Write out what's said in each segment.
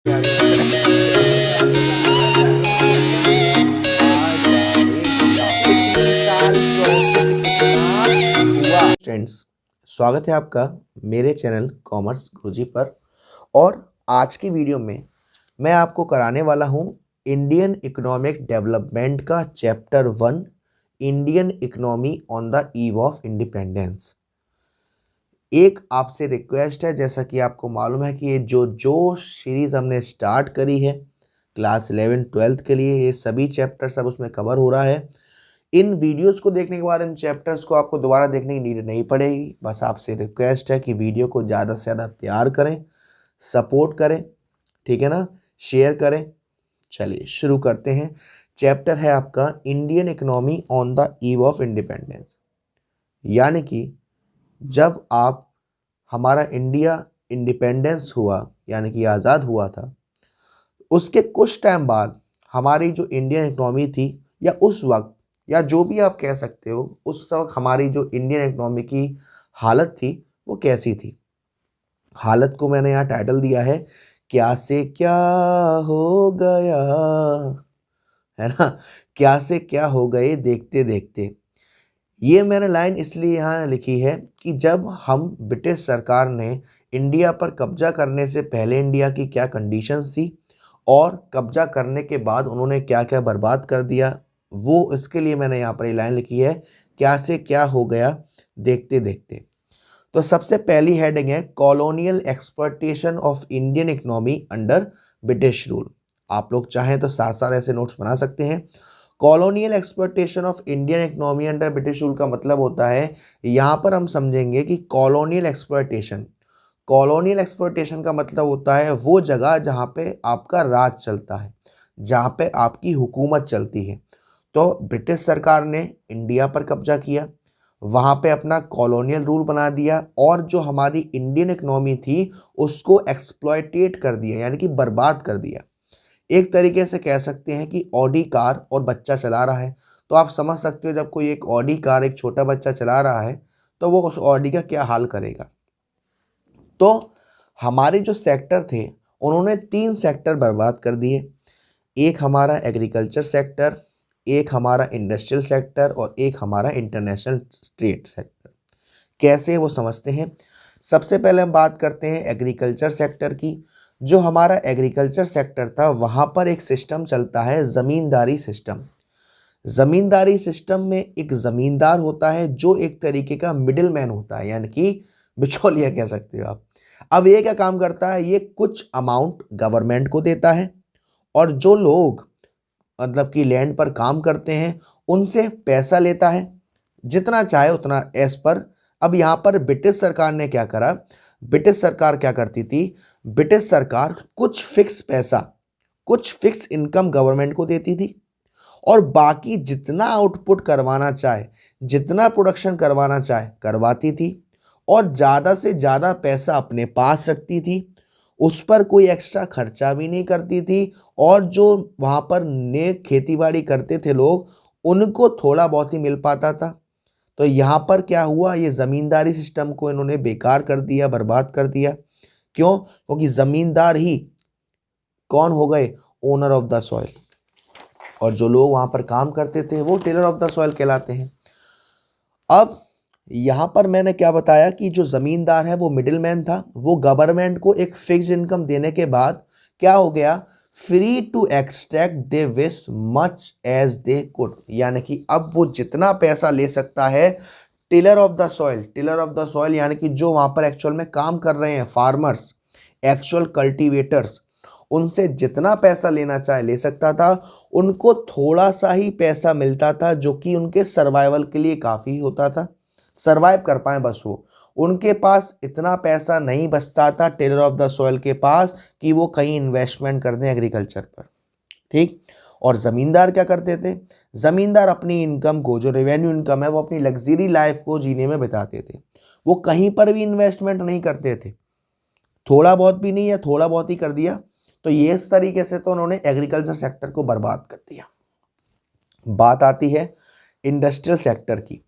Friends, स्वागत है आपका मेरे चैनल कॉमर्स गुरुजी पर। और आज की वीडियो में मैं आपको कराने वाला हूं इंडियन इकोनॉमिक डेवलपमेंट का chapter 1, Indian economy on the eve of independence. एक आपसे रिक्वेस्ट है, जैसा कि आपको मालूम है कि ये जो सीरीज़ हमने स्टार्ट करी है क्लास 11-12 के लिए, ये सभी चैप्टर सब उसमें कवर हो रहा है। इन वीडियोस को देखने के बाद इन चैप्टर्स को आपको दोबारा देखने की नीड नहीं पड़ेगी। बस आपसे रिक्वेस्ट है कि वीडियो को ज़्यादा से ज़्यादा प्यार करें, सपोर्ट करें, ठीक है ना, शेयर करें। चलिए शुरू करते हैं। चैप्टर है आपका Indian economy on the eve of independence, यानी कि जब हमारा इंडिया इंडिपेंडेंस हुआ, यानी कि आज़ाद हुआ था, उसके कुछ टाइम बाद हमारी जो इंडियन इकोनॉमी थी, या उस वक्त, या जो भी आप कह सकते हो, उस वक्त हमारी जो इंडियन इकोनॉमी की हालत थी वो कैसी थी। हालत को मैंने यहाँ टाइटल दिया है, क्या से क्या हो गया, है ना, क्या से क्या हो गए देखते देखते। ये मैंने लाइन इसलिए यहाँ लिखी है कि जब हम ब्रिटिश सरकार ने इंडिया पर कब्जा करने से पहले इंडिया की क्या कंडीशंस थी और कब्जा करने के बाद उन्होंने क्या क्या बर्बाद कर दिया, वो इसके लिए मैंने यहाँ पर ये लाइन लिखी है, क्या से क्या हो गया देखते देखते। तो सबसे पहली हेडिंग है colonial exploitation of Indian economy under British rule. आप लोग चाहें तो साथ साथ ऐसे नोट्स बना सकते हैं। Colonial exploitation of Indian economy under British rule का मतलब होता है, यहाँ पर हम समझेंगे कि कॉलोनियल एक्सप्लॉयटेशन का मतलब होता है वो जगह जहाँ पे आपका राज चलता है, जहाँ पे आपकी हुकूमत चलती है। तो ब्रिटिश सरकार ने इंडिया पर कब्जा किया, वहाँ पे अपना कॉलोनियल रूल बना दिया, और जो हमारी इंडियन इकोनॉमी थी उसको एक्सप्लॉयटेट कर दिया, यानी कि बर्बाद कर दिया। एक तरीके से कह सकते हैं कि ऑडी कार और बच्चा चला रहा है, तो आप समझ सकते हो जब कोई एक ऑडी कार एक छोटा बच्चा चला रहा है तो वो उस ऑडी का क्या हाल करेगा। तो हमारे जो सेक्टर थे उन्होंने 3 सेक्टर बर्बाद कर दिए। एक हमारा एग्रीकल्चर सेक्टर, एक हमारा इंडस्ट्रियल सेक्टर, और एक हमारा इंटरनेशनल ट्रेड सेक्टर। कैसे वो समझते हैं। सबसे पहले हम बात करते हैं एग्रीकल्चर सेक्टर की। जो हमारा एग्रीकल्चर सेक्टर था वहाँ पर एक सिस्टम चलता है ज़मींदारी सिस्टम। ज़मींदारी सिस्टम में एक ज़मींदार होता है जो एक तरीके का मिडिल मैन होता है, यानी कि बिचौलिया कह सकते हो आप। अब ये क्या काम करता है, ये कुछ अमाउंट गवर्नमेंट को देता है, और जो लोग मतलब कि लैंड पर काम करते हैं उनसे पैसा लेता है, जितना चाहे उतना एज पर। अब यहाँ पर ब्रिटिश सरकार ने क्या करा, ब्रिटिश सरकार क्या करती थी, ब्रिटिश सरकार कुछ फिक्स पैसा, कुछ फिक्स इनकम गवर्नमेंट को देती थी, और बाकी जितना आउटपुट करवाना चाहे, जितना प्रोडक्शन करवाना चाहे करवाती थी, और ज़्यादा से ज़्यादा पैसा अपने पास रखती थी। उस पर कोई एक्स्ट्रा खर्चा भी नहीं करती थी, और जो वहाँ पर नेक खेतीबाड़ी करते थे लोग, उनको थोड़ा बहुत ही मिल पाता था। तो यहाँ पर क्या हुआ, ये ज़मींदारी सिस्टम को इन्होंने बेकार कर दिया, बर्बाद कर दिया। क्यों? क्योंकि ज़मींदार ही कौन हो गए, ओनर ऑफ द सॉइल, और जो लोग वहाँ पर काम करते थे वो टेलर ऑफ द सॉइल कहलाते हैं। अब यहाँ पर मैंने क्या बताया कि जो ज़मींदार है वो मिडिलमैन था, वो गवर्नमेंट को एक फिक्स्ड इनकम देने के बाद क्या हो गया, free to extract they wish much as they could, यानी कि अब वो जितना पैसा ले सकता है। टिलर ऑफ द सॉइल यानी कि जो वहाँ पर एक्चुअल में काम कर रहे हैं फार्मर्स, एक्चुअल कल्टीवेटर्स, उनसे जितना पैसा लेना चाहे ले सकता था। उनको थोड़ा सा ही पैसा मिलता था जो कि उनके सर्वाइवल के लिए काफ़ी होता था, सर्वाइव कर पाए बस वो। उनके पास इतना पैसा नहीं बचता था टेलर ऑफ द सॉइल के पास कि वो कहीं इन्वेस्टमेंट कर दें एग्रीकल्चर पर, ठीक। और ज़मींदार क्या करते थे, ज़मींदार अपनी इनकम को, जो रेवेन्यू इनकम है, वो अपनी लग्जरी लाइफ को जीने में बिताते थे। वो कहीं पर भी इन्वेस्टमेंट नहीं करते थे, थोड़ा बहुत भी नहीं, या थोड़ा बहुत ही कर दिया। तो ये इस तरीके से तो उन्होंने एग्रीकल्चर सेक्टर को बर्बाद कर दिया। बात आती है इंडस्ट्रियल सेक्टर की।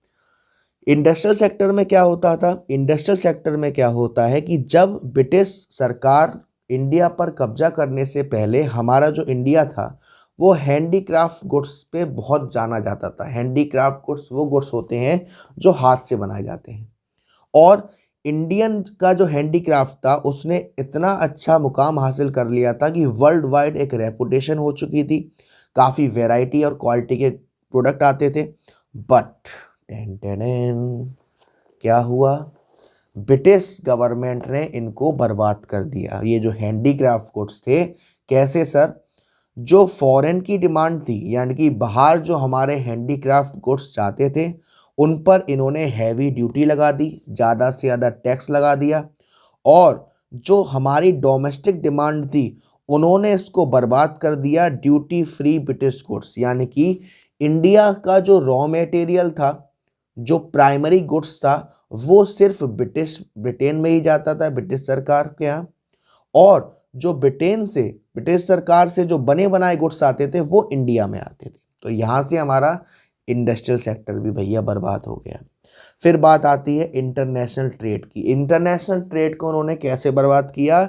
इंडस्ट्रियल सेक्टर में क्या होता था, इंडस्ट्रियल सेक्टर में क्या होता है कि जब ब्रिटिश सरकार इंडिया पर कब्जा करने से पहले हमारा जो इंडिया था वो हैंडीक्राफ्ट गुड्स पे बहुत जाना जाता था। हैंडीक्राफ्ट गुड्स वो गुड्स होते हैं जो हाथ से बनाए जाते हैं, और इंडियन का जो हैंडीक्राफ्ट था उसने इतना अच्छा मुकाम हासिल कर लिया था कि वर्ल्ड वाइड एक रेपुटेशन हो चुकी थी। काफ़ी वैरायटी और क्वालिटी के प्रोडक्ट आते थे। बट क्या हुआ, ब्रिटिश गवर्नमेंट ने इनको बर्बाद कर दिया। ये जो हैंडीक्राफ्ट गुड्स थे, कैसे सर, जो फॉरेन की डिमांड थी, यानी कि बाहर जो हमारे हैंडीक्राफ्ट गुड्स जाते थे उन पर इन्होंने हैवी ड्यूटी लगा दी, ज़्यादा से ज़्यादा टैक्स लगा दिया, और जो हमारी डोमेस्टिक डिमांड थी उन्होंने इसको बर्बाद कर दिया ड्यूटी फ्री ब्रिटिश गुड्स। यानी कि इंडिया का जो रॉ मटेरियल था, जो प्राइमरी गुड्स था, वो सिर्फ ब्रिटेन में ही जाता था, ब्रिटिश सरकार के यहाँ, और जो ब्रिटिश सरकार से जो बने बनाए गुड्स आते थे वो इंडिया में आते थे। तो यहाँ से हमारा इंडस्ट्रियल सेक्टर भी भैया बर्बाद हो गया। फिर बात आती है इंटरनेशनल ट्रेड की। इंटरनेशनल ट्रेड को उन्होंने कैसे बर्बाद किया?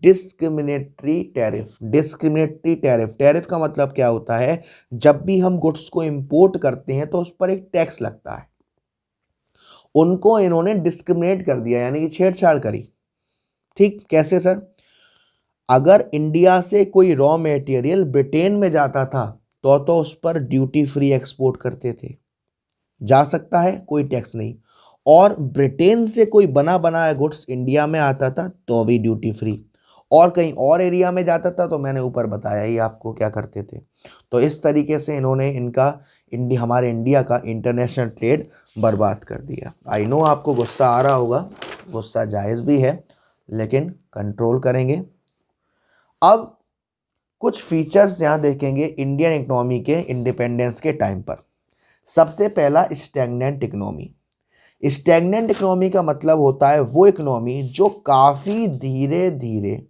Discriminatory tariff. Discriminatory tariff, tariff का मतलब क्या होता है? जब भी हम गुड्स को इंपोर्ट करते हैं तो उस पर एक टैक्स लगता है, उनको इन्होंने डिस्क्रिमिनेट कर दिया, यानी कि छेड़छाड़ करी। ठीक, कैसे सर? अगर इंडिया से कोई रॉ मटेरियल ब्रिटेन में जाता था तो उस पर ड्यूटी फ्री एक्सपोर्ट करते थे, जा सकता है, कोई टैक्स नहीं। और ब्रिटेन से कोई बना बनाया गुड्स इंडिया में आता था तो भी ड्यूटी फ्री, और कहीं और एरिया में जाता था तो मैंने ऊपर बताया ही आपको क्या करते थे। तो इस तरीके से इन्होंने हमारे इंडिया का इंटरनेशनल ट्रेड बर्बाद कर दिया। आई नो आपको गुस्सा आ रहा होगा, गुस्सा जायज़ भी है, लेकिन कंट्रोल करेंगे। अब कुछ फीचर्स यहाँ देखेंगे इंडियन इकोनॉमी के इंडिपेंडेंस के टाइम पर। सबसे पहला, स्टैग्नेंट इकोनॉमी। स्टैग्नेंट इकोनॉमी का मतलब होता है वो इकोनॉमी जो काफ़ी धीरे धीरे,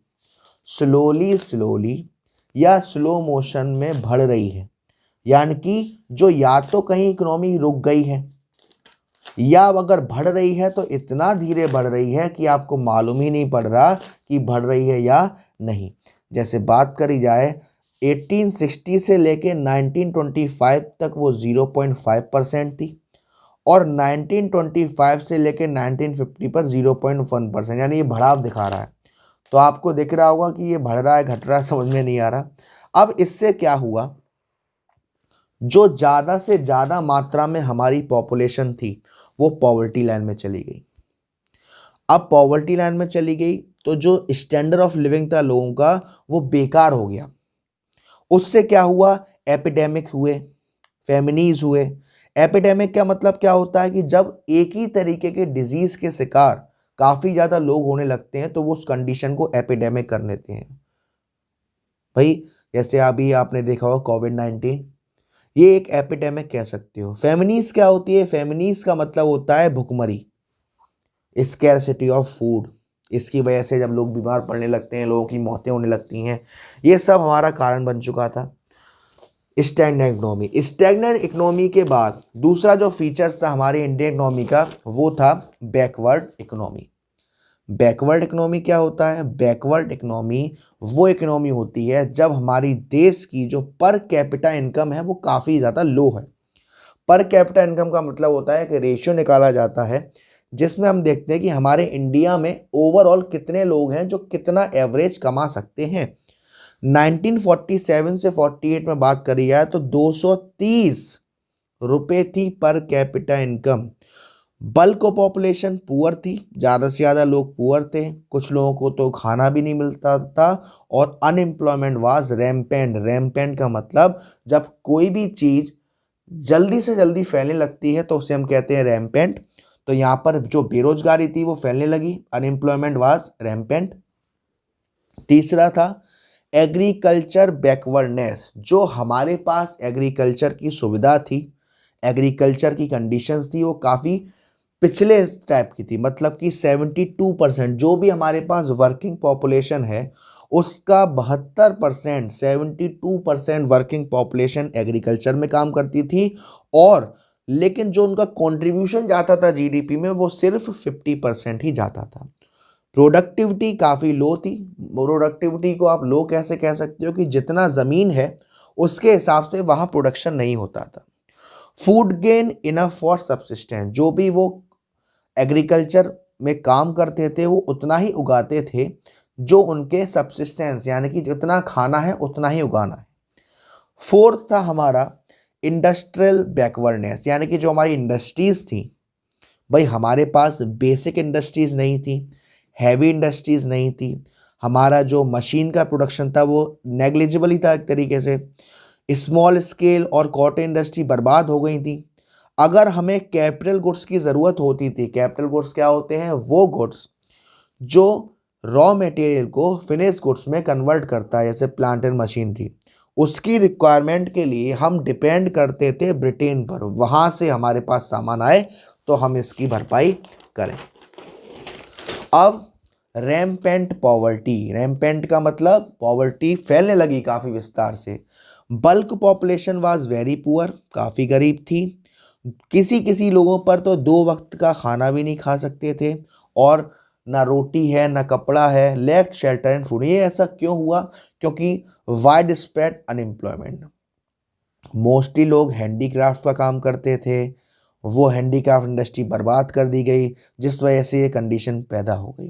स्लोली या स्लो मोशन में बढ़ रही है। यानी कि जो या तो कहीं इकोनॉमी रुक गई है, या अगर बढ़ रही है तो इतना धीरे बढ़ रही है कि आपको मालूम ही नहीं पड़ रहा कि बढ़ रही है या नहीं। जैसे बात करी जाए 1860 से लेके 1925 तक वो 0.5% थी, और 1925 से लेके 1950 पर 0.1%, यानी ये बढ़ाव दिखा रहा है। तो आपको दिख रहा होगा कि ये बढ़ रहा है घट रहा है, समझ में नहीं आ रहा। अब इससे क्या हुआ, जो ज़्यादा से ज़्यादा मात्रा में हमारी पॉपुलेशन थी वो पॉवर्टी लाइन में चली गई। अब पॉवर्टी लाइन में चली गई तो जो स्टैंडर्ड ऑफ लिविंग था लोगों का वो बेकार हो गया। उससे क्या हुआ, एपिडेमिक हुए, फेमिनीज हुए। एपिडेमिक का मतलब क्या होता है कि जब एक ही तरीके के डिजीज के शिकार काफ़ी ज़्यादा लोग होने लगते हैं तो वो उस कंडीशन को एपिडेमिक कर लेते हैं। भाई जैसे अभी आपने देखा होगा कोविड-19, ये एक एपिडेमिक कह सकते हो। फेमिनीज क्या होती है? फेमिनीज का मतलब होता है भुखमरी, स्कैरसिटी ऑफ फूड। इसकी वजह से जब लोग बीमार पड़ने लगते हैं, लोगों की मौतें होने लगती हैं, ये सब हमारा कारण बन चुका था स्टैग्नेंट इकोनॉमी। स्टैग्नेंट इकोनॉमी के बाद दूसरा जो फीचर्स था हमारे इंडियन इकोनॉमी का वो था बैकवर्ड इकोनॉमी। बैकवर्ड इकोनॉमी क्या होता है? बैकवर्ड इकोनॉमी वो इकोनॉमी होती है जब हमारी देश की जो पर कैपिटा इनकम है वो काफ़ी ज़्यादा लो है। पर कैपिटा इनकम का मतलब होता है कि रेशियो निकाला जाता है जिसमें हम देखते हैं कि हमारे इंडिया में ओवरऑल कितने लोग हैं जो कितना एवरेज कमा सकते हैं। 1947 से 48 में बात करी जाए तो 230 रुपये थी per capita income. Bulk of population poor थी, ज़्यादा से ज़्यादा लोग पुअर थे, कुछ लोगों को तो खाना भी नहीं मिलता था, और अनएम्प्लॉयमेंट वाज रैम्पेंट। रैम्पेंट का मतलब जब कोई भी चीज़ जल्दी से जल्दी फैलने लगती है तो उसे हम कहते हैं रैम्पेंट। तो यहाँ पर जो बेरोजगारी थी वो फैलने लगी, अनएम्प्लॉयमेंट वाज रैम्पेंट। तीसरा था एग्रीकल्चर बैकवर्डनेस। जो हमारे पास एग्रीकल्चर की सुविधा थी, एग्रीकल्चर की कंडीशंस थी, वो काफ़ी पिछले टाइप की थी। मतलब कि 72% जो भी हमारे पास वर्किंग पॉपुलेशन है उसका 72%, 72% वर्किंग पॉपुलेशन एग्रीकल्चर में काम करती थी, और लेकिन जो उनका कंट्रीब्यूशन जाता था जीडीपी में वो सिर्फ 50% ही जाता था। प्रोडक्टिविटी काफ़ी लो थी। प्रोडक्टिविटी को आप लो कैसे कह सकते हो कि जितना ज़मीन है उसके हिसाब से वहाँ प्रोडक्शन नहीं होता था। Food gain enough for subsistence, जो भी वो एग्रीकल्चर में काम करते थे वो उतना ही उगाते थे जो उनके सब्सिस्टेंस यानी कि जितना खाना है उतना ही उगाना है। फोर्थ था हमारा इंडस्ट्रियल बैकवर्डनेस, यानी कि जो हमारी इंडस्ट्रीज़ थी, भाई हमारे पास बेसिक इंडस्ट्रीज़ नहीं थी, हैवी इंडस्ट्रीज़ नहीं थी, हमारा जो मशीन का प्रोडक्शन था वो नेग्लिजिबल ही था एक तरीके से, स्मॉल स्केल और कॉटन इंडस्ट्री बर्बाद हो गई थी। अगर हमें कैपिटल गुड्स की ज़रूरत होती थी, कैपिटल गुड्स क्या होते हैं, वो गुड्स जो रॉ मटेरियल को फिनिश गुड्स में कन्वर्ट करता है, जैसे प्लांट एंड मशीनरी, उसकी रिक्वायरमेंट के लिए हम डिपेंड करते थे ब्रिटेन पर, वहाँ से हमारे पास सामान आए तो हम इसकी भरपाई करें। अब रैम्पेंट पॉवर्टी, रैम्पेंट का मतलब पॉवर्टी फैलने लगी काफ़ी विस्तार से। Bulk population was very poor, काफ़ी गरीब थी, किसी किसी लोगों पर तो 2 वक्त का खाना भी नहीं खा सकते थे, और ना रोटी है ना कपड़ा है, लैक्ड शेल्टर एंड फूड। ये ऐसा क्यों हुआ, क्योंकि वाइड स्प्रेड अनएम्प्लॉयमेंट, मोस्टली लोग हैंडीक्राफ्ट का काम करते थे, वो हैंडीक्राफ्ट इंडस्ट्री बर्बाद कर दी गई, जिस वजह से ये कंडीशन पैदा हो गई।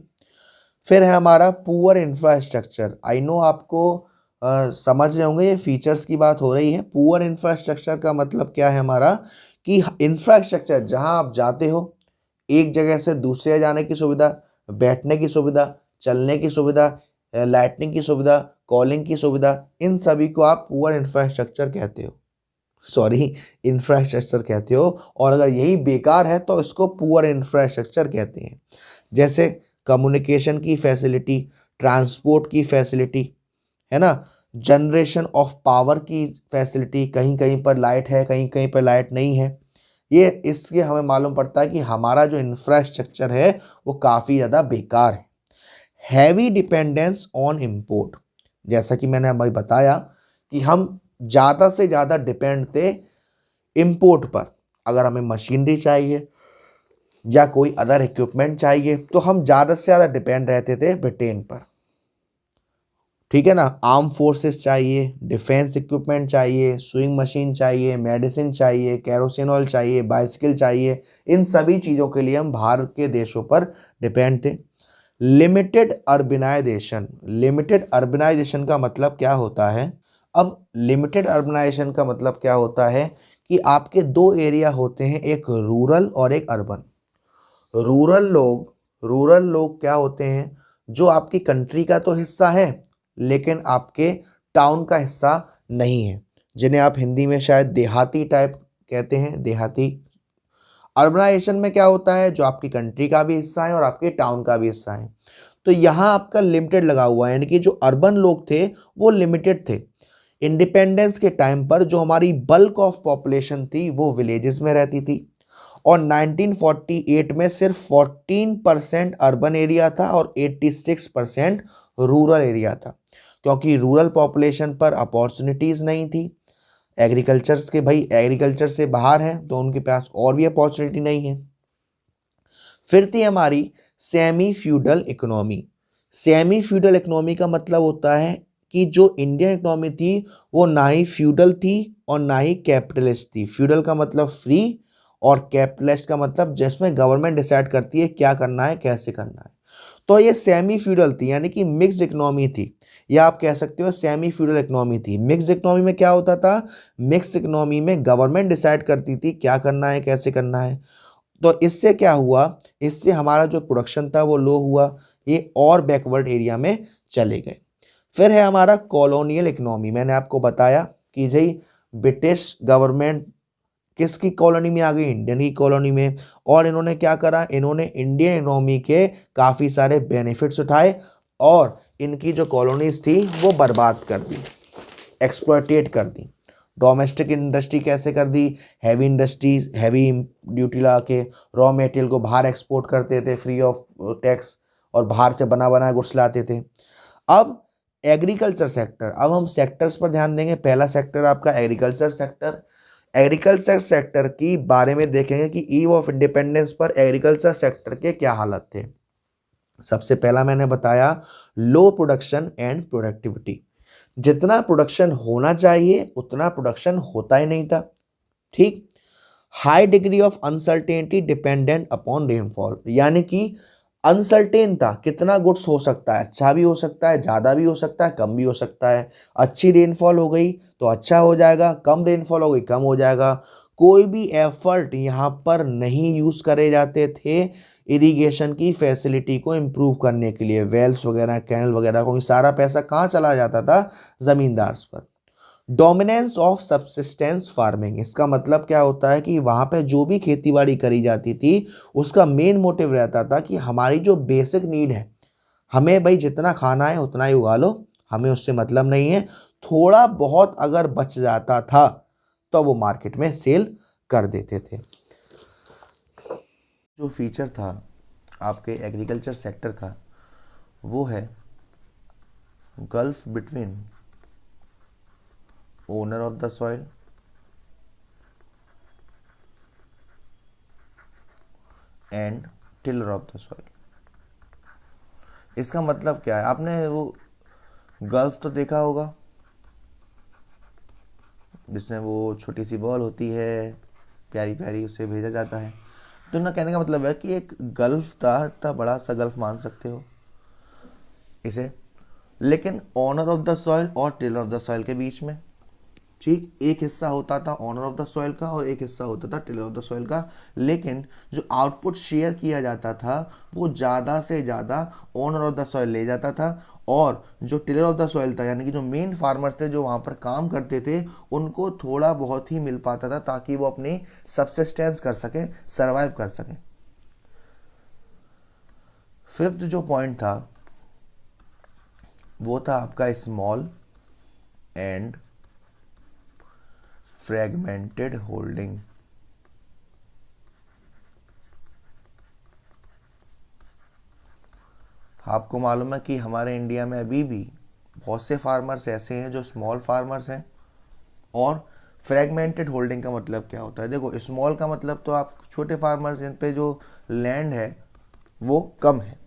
फिर है हमारा पुअर इंफ्रास्ट्रक्चर। आई नो आपको समझ रहे होंगे ये फीचर्स की बात हो रही है। पुअर इंफ्रास्ट्रक्चर का मतलब क्या है हमारा, कि इंफ्रास्ट्रक्चर जहां आप जाते हो, एक जगह से दूसरे जगह जाने की सुविधा, बैठने की सुविधा, चलने की सुविधा, लाइटनिंग की सुविधा, कॉलिंग की सुविधा, इन सभी को आप पुअर इंफ्रास्ट्रक्चर कहते हो, सॉरी इंफ्रास्ट्रक्चर कहते हो। और अगर यही बेकार है तो इसको पुअर इंफ्रास्ट्रक्चर कहते हैं। जैसे कम्युनिकेशन की फैसिलिटी, ट्रांसपोर्ट की फैसिलिटी, है ना, जनरेशन ऑफ पावर की फैसिलिटी, कहीं कहीं पर लाइट है, कहीं कहीं पर लाइट नहीं है। ये इससे हमें मालूम पड़ता है कि हमारा जो इंफ्रास्ट्रक्चर है वो काफ़ी ज़्यादा बेकार है। हैवी डिपेंडेंस ऑन इम्पोर्ट, जैसा कि मैंने अभी बताया कि हम ज़्यादा से ज़्यादा डिपेंड थे इम्पोर्ट पर। अगर हमें मशीनरी चाहिए या कोई अदर इक्विपमेंट चाहिए तो हम ज़्यादा से ज़्यादा डिपेंड रहते थे ब्रिटेन पर, ठीक है ना। आर्म फोर्सेस चाहिए, डिफेंस इक्विपमेंट चाहिए, स्विंग मशीन चाहिए, मेडिसिन चाहिए, केरोसिन ऑयल चाहिए, बाइसिकल चाहिए, इन सभी चीज़ों के लिए हम बाहर के देशों पर डिपेंड थे। लिमिटेड अर्बनाइजेशन, लिमिटेड अर्बनाइजेशन का मतलब क्या होता है, अब लिमिटेड अर्बनाइजेशन का मतलब क्या होता है कि आपके 2 एरिया होते हैं, एक रूरल और एक अर्बन। रूरल लोग क्या होते हैं, जो आपकी कंट्री का तो हिस्सा है लेकिन आपके टाउन का हिस्सा नहीं है, जिन्हें आप हिंदी में शायद देहाती टाइप कहते हैं, देहाती। अर्बनाइजेशन में क्या होता है, जो आपकी कंट्री का भी हिस्सा है और आपके टाउन का भी हिस्सा है। तो यहाँ आपका लिमिटेड लगा हुआ है, यानी कि जो अर्बन लोग थे वो लिमिटेड थे। इंडिपेंडेंस के टाइम पर जो हमारी बल्क ऑफ पॉपुलेशन थी वो विलेजेस में रहती थी, और 1948 में सिर्फ 14% अर्बन एरिया था और 86% रूरल एरिया था, क्योंकि रूरल पॉपुलेशन पर अपॉर्चुनिटीज़ नहीं थी। एग्रीकल्चर्स के भाई एग्रीकल्चर से बाहर हैं तो उनके पास और भी अपॉर्चुनिटी नहीं है। फिर थी हमारी semi feudal economy. Semi feudal economy का मतलब होता है कि जो इंडियन इकोनॉमी थी वो ना ही फ्यूडल थी और ना ही कैपिटलिस्ट थी। फ्यूडल का मतलब फ्री और कैपिटलिस्ट का मतलब जिसमें गवर्नमेंट डिसाइड करती है क्या करना है कैसे करना है। तो ये सेमी फ्यूडल थी, यानी कि मिक्स्ड इकोनॉमी थी, या आप कह सकते हो सेमी फ्यूडल इकोनॉमी थी। मिक्स्ड इकोनॉमी में क्या होता था, मिक्स्ड इकोनॉमी में गवर्नमेंट डिसाइड करती थी क्या करना है कैसे करना है। तो इससे क्या हुआ, इससे हमारा जो प्रोडक्शन था वो लो हुआ, ये और बैकवर्ड एरिया में चले गए। फिर है हमारा कॉलोनियल इकोनॉमी। मैंने आपको बताया कि भाई ब्रिटिश गवर्नमेंट किसकी कॉलोनी में आ गई, इंडियन की कॉलोनी में, और इन्होंने क्या करा, इन्होंने इंडियन इकोनॉमी के काफ़ी सारे बेनिफिट्स उठाए और इनकी जो कॉलोनीज थी वो बर्बाद कर दी, एक्सप्लॉयटेट कर दी। डोमेस्टिक इंडस्ट्री कैसे कर दी, हैवी इंडस्ट्रीज हैवी ड्यूटी लगा के रॉ मटेरियल को बाहर एक्सपोर्ट करते थे फ्री ऑफ टैक्स, और बाहर से बना बनाया गुड्स लाते थे। अब एग्रीकल्चर सेक्टर, अब हम सेक्टर्स पर ध्यान देंगे। पहला सेक्टर आपका एग्रीकल्चर सेक्टर। एग्रीकल्चर सेक्टर की बारे में देखेंगे कि ईव ऑफ इंडिपेंडेंस पर एग्रीकल्चर सेक्टर के क्या हालत थे। सबसे पहला मैंने बताया लो प्रोडक्शन एंड प्रोडक्टिविटी। जितना प्रोडक्शन होना चाहिए उतना प्रोडक्शन होता ही नहीं था। ठीक। High degree of uncertainty dependent upon rainfall, यानी कि अनसर्टेन था, कितना गुड्स हो सकता है, अच्छा भी हो सकता है, ज़्यादा भी हो सकता है, कम भी हो सकता है। अच्छी रेनफॉल हो गई तो अच्छा हो जाएगा, कम रेनफॉल हो गई कम हो जाएगा। कोई भी एफर्ट यहाँ पर नहीं यूज़ करे जाते थे इरिगेशन की फैसिलिटी को इम्प्रूव करने के लिए। वेल्स वगैरह, कैनल वगैरह को, सारा पैसा कहाँ चला जाता था? ज़मींदार पर। डोमिनेंस ऑफ सब्सिस्टेंस फार्मिंग, इसका मतलब क्या होता है कि वहाँ पे जो भी खेतीबाड़ी करी जाती थी उसका मेन मोटिव रहता था कि हमारी जो बेसिक नीड है, हमें भाई जितना खाना है उतना ही उगा लो, हमें उससे मतलब नहीं है। थोड़ा बहुत अगर बच जाता था तो वो मार्केट में सेल कर देते थे। जो फीचर था आपके एग्रीकल्चर सेक्टर का वो है gulf between owner of the soil and tiller of the soil. इसका मतलब क्या है? आपने वो गल्फ तो देखा होगा जिसमें वो छोटी सी बॉल होती है, प्यारी प्यारी, उसे भेजा जाता है। तो ना, कहने का मतलब है कि एक गल्फ था, इतना बड़ा सा गल्फ मान सकते हो इसे, लेकिन ऑनर ऑफ द सॉइल और टिलर ऑफ द सॉइल के बीच में। ठीक, एक हिस्सा होता था ऑनर ऑफ द सॉइल का और एक हिस्सा होता था टिलर ऑफ द सॉइल का, लेकिन जो आउटपुट शेयर किया जाता था वो ज़्यादा से ज़्यादा ऑनर ऑफ द सॉइल ले जाता था, और जो टिलर ऑफ द सॉइल था यानी कि जो मेन फार्मर्स थे जो वहाँ पर काम करते थे उनको थोड़ा बहुत ही मिल पाता था ताकि वो अपनी सब्सिस्टेंस कर सकें, सर्वाइव कर सकें। फिफ्थ जो पॉइंट था वो था आपका स्मॉल एंड फ्रेगमेंटेड होल्डिंग। आपको मालूम है कि हमारे इंडिया में अभी भी बहुत से फार्मर्स ऐसे हैं जो स्मॉल फार्मर्स हैं। और फ्रेगमेंटेड होल्डिंग का मतलब क्या होता है? देखो, स्मॉल का मतलब तो आप छोटे फार्मर्स जिन पे जो लैंड है वो कम है,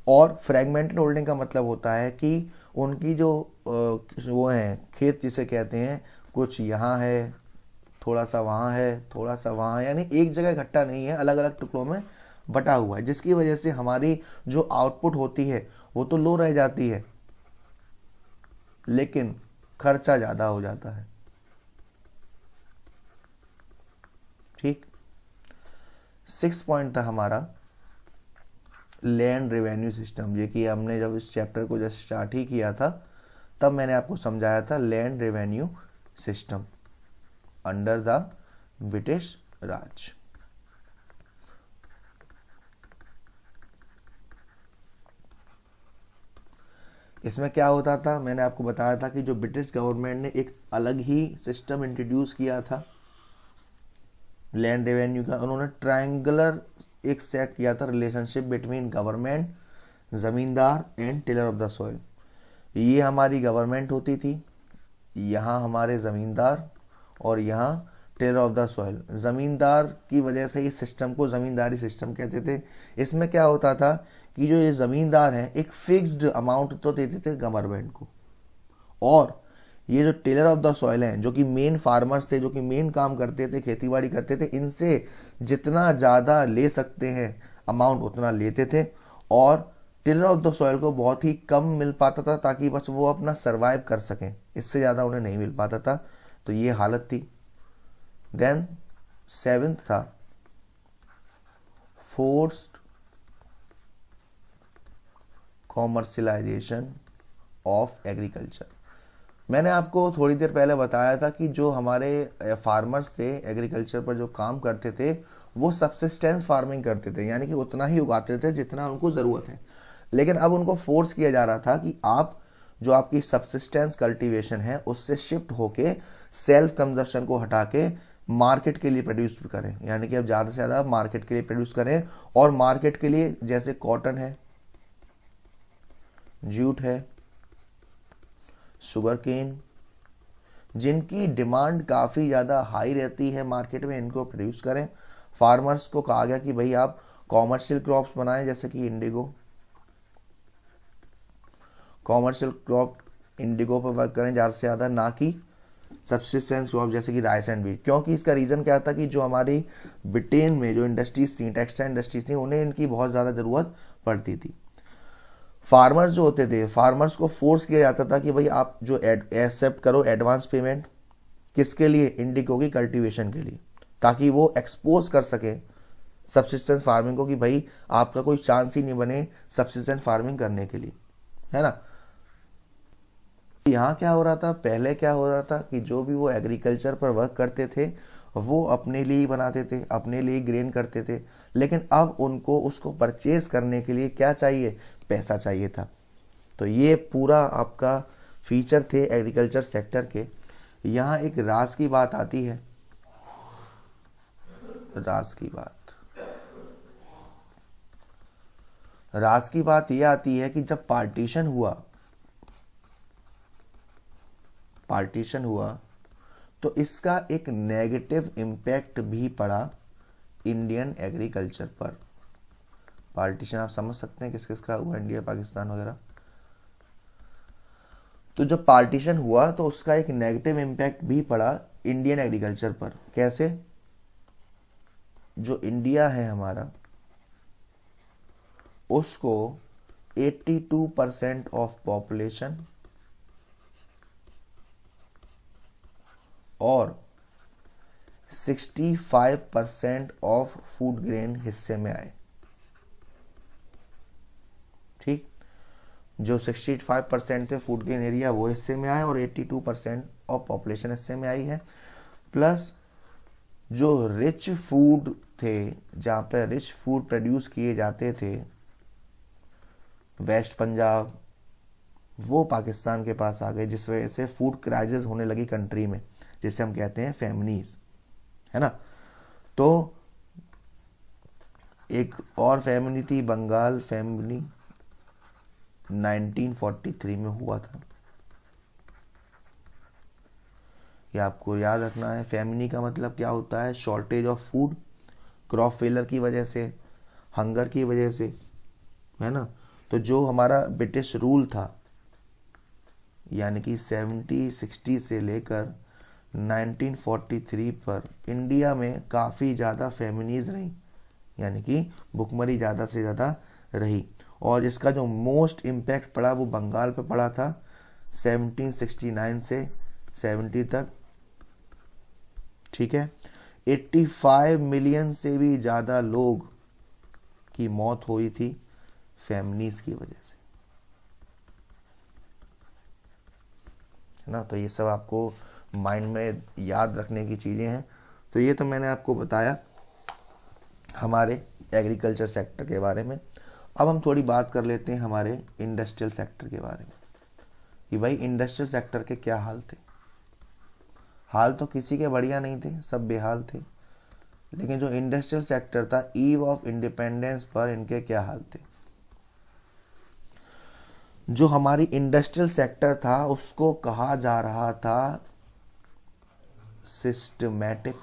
और फ्रेगमेंटेड होल्डिंग का मतलब होता है कि उनकी जो वो हैं खेत जिसे कहते हैं, कुछ यहाँ है, थोड़ा सा वहाँ है, थोड़ा सा वहाँ है, यानी एक जगह इकट्ठा नहीं है, अलग अलग टुकड़ों में बटा हुआ है, जिसकी वजह से हमारी जो आउटपुट होती है वो तो लो रह जाती है लेकिन खर्चा ज़्यादा हो जाता है। ठीक। 6 पॉइंट था हमारा लैंड रेवेन्यू सिस्टम। ये कि हमने जब इस चैप्टर को जब स्टार्ट ही किया था तब मैंने आपको समझाया था land revenue system under the British Raj. इसमें क्या होता था? मैंने आपको बताया था कि जो ब्रिटिश गवर्नमेंट ने एक अलग ही सिस्टम इंट्रोड्यूस किया था लैंड रेवेन्यू का। उन्होंने ट्रायंगुलर एक सेट किया था रिलेशनशिप बिटवीन गवर्नमेंट, ज़मींदार and tiller of the soil. ये हमारी गवर्नमेंट होती थी, यहाँ हमारे ज़मींदार, और यहाँ टिलर ऑफ द सॉइल। ज़मींदार की वजह से इस सिस्टम को ज़मींदारी सिस्टम कहते थे। इसमें क्या होता था कि जो ये ज़मींदार हैं एक फिक्स्ड अमाउंट तो देते थे गवर्नमेंट को, और ये जो टिलर ऑफ द सॉइल हैं जो कि मेन फार्मर्स थे, जो कि मेन काम करते थे, खेतीबाड़ी करते थे, इनसे जितना ज़्यादा ले सकते हैं अमाउंट उतना लेते थे, और टिलर ऑफ द सॉइल को बहुत ही कम मिल पाता था ताकि बस वो अपना सर्वाइव कर सकें, इससे ज़्यादा उन्हें नहीं मिल पाता था। तो ये हालत थी। देन 7th था फोर्स्ड कॉमर्शलाइजेशन ऑफ एग्रीकल्चर। मैंने आपको थोड़ी देर पहले बताया था कि जो हमारे फार्मर्स थे एग्रीकल्चर पर जो काम करते थे वो सब्सिस्टेंस फार्मिंग करते थे, यानी कि उतना ही उगाते थे जितना उनको ज़रूरत है। लेकिन अब उनको फोर्स किया जा रहा था कि आप जो आपकी सब्सिस्टेंस कल्टीवेशन है उससे शिफ्ट होके सेल्फ कंजप्शन को हटा के मार्केट के लिए प्रोड्यूस करें, यानी कि अब ज़्यादा से ज़्यादा मार्केट के लिए प्रोड्यूस करें। और मार्केट के लिए जैसे कॉटन है, जूट है, शुगर केन, जिनकी डिमांड काफ़ी ज़्यादा हाई रहती है मार्केट में, इनको प्रोड्यूस करें। फार्मर्स को कहा गया कि भाई आप कॉमर्शियल क्रॉप्स बनाएं जैसे कि इंडिगो, कॉमर्शियल क्रॉप इंडिगो पर वर्क करें ज़्यादा से ज़्यादा, ना कि सब्सिस्टेंस क्रॉप जैसे कि राइस एंड व्हीट। क्योंकि इसका रीज़न क्या था कि जो हमारी ब्रिटेन में जो इंडस्ट्रीज थी, टेक्सटाइल इंडस्ट्रीज थी, उन्हें इनकी बहुत ज़्यादा ज़रूरत पड़ती थी। फार्मर्स जो होते थे, फार्मर्स को फोर्स किया जाता था कि भाई आप जो एक्सेप्ट करो एडवांस पेमेंट, किसके लिए? इंडिगो की कल्टीवेशन के लिए, ताकि वो एक्सपोज कर सके सब्सिस्टेंस फार्मिंग को कि भाई आपका कोई चांस ही नहीं बने सब्सिस्टेंस फार्मिंग करने के लिए, है ना। यहाँ क्या हो रहा था, पहले क्या हो रहा था कि जो भी वो एग्रीकल्चर पर वर्क करते थे वो अपने लिए ही बनाते थे, अपने लिए ग्रेन करते थे, लेकिन अब उनको उसको परचेज करने के लिए क्या चाहिए? पैसा चाहिए था। तो ये पूरा आपका फीचर थे एग्रीकल्चर सेक्टर के। यहाँ एक राज की बात आती है, राज की बात ये आती है कि जब पार्टीशन हुआ तो इसका एक नेगेटिव इम्पैक्ट भी पड़ा इंडियन एग्रीकल्चर पर। पार्टीशन आप समझ सकते हैं किस किस का हुआ, इंडिया पाकिस्तान वगैरह। तो जब पार्टीशन हुआ तो उसका एक नेगेटिव इम्पैक्ट भी पड़ा इंडियन एग्रीकल्चर पर। कैसे? जो इंडिया है हमारा, उसको 82% ऑफ पॉपुलेशन और 65% ऑफ फूड ग्रेन हिस्से में आए। ठीक, जो 65% थे फूड ग्रेन एरिया वो हिस्से में आए और 82% ऑफ पॉपुलेशन हिस्से में आई है। प्लस जो रिच फूड थे, जहाँ पे रिच फूड प्रोड्यूस किए जाते थे, वेस्ट पंजाब, वो पाकिस्तान के पास आ गए, जिस वजह से फूड क्राइसिस होने लगी कंट्री में, जिसे हम कहते हैं फैमिनीज, है ना। तो एक और फैमिली थी, बंगाल फैमिली, 1943 में हुआ था। ये आपको याद रखना है। फैमिनी का मतलब क्या होता है? Shortage of food, crop failure की वजह से, हंगर की वजह से, है ना। तो जो हमारा ब्रिटिश रूल था, यानी कि 70-60 से लेकर 1943 पर इंडिया में काफ़ी ज़्यादा फैमिनीज रही, यानी कि भुखमरी ज़्यादा से ज़्यादा रही। और इसका जो मोस्ट इम्पैक्ट पड़ा वो बंगाल पे पड़ा था 1769 से 70 तक। ठीक है, 85 मिलियन से भी ज़्यादा लोग की मौत हुई थी फैमिनीज की वजह से, है ना। तो ये सब आपको माइंड में याद रखने की चीज़ें हैं। तो ये तो मैंने आपको बताया हमारे एग्रीकल्चर सेक्टर के बारे में। अब हम थोड़ी बात कर लेते हैं हमारे इंडस्ट्रियल सेक्टर के बारे में कि भाई इंडस्ट्रियल सेक्टर के क्या हाल थे। हाल तो किसी के बढ़िया नहीं थे, सब बेहाल थे। लेकिन जो इंडस्ट्रियल सेक्टर था, ईव ऑफ इंडिपेंडेंस पर इनके क्या हाल थे। जो हमारी इंडस्ट्रियल सेक्टर था उसको कहा जा रहा था systematic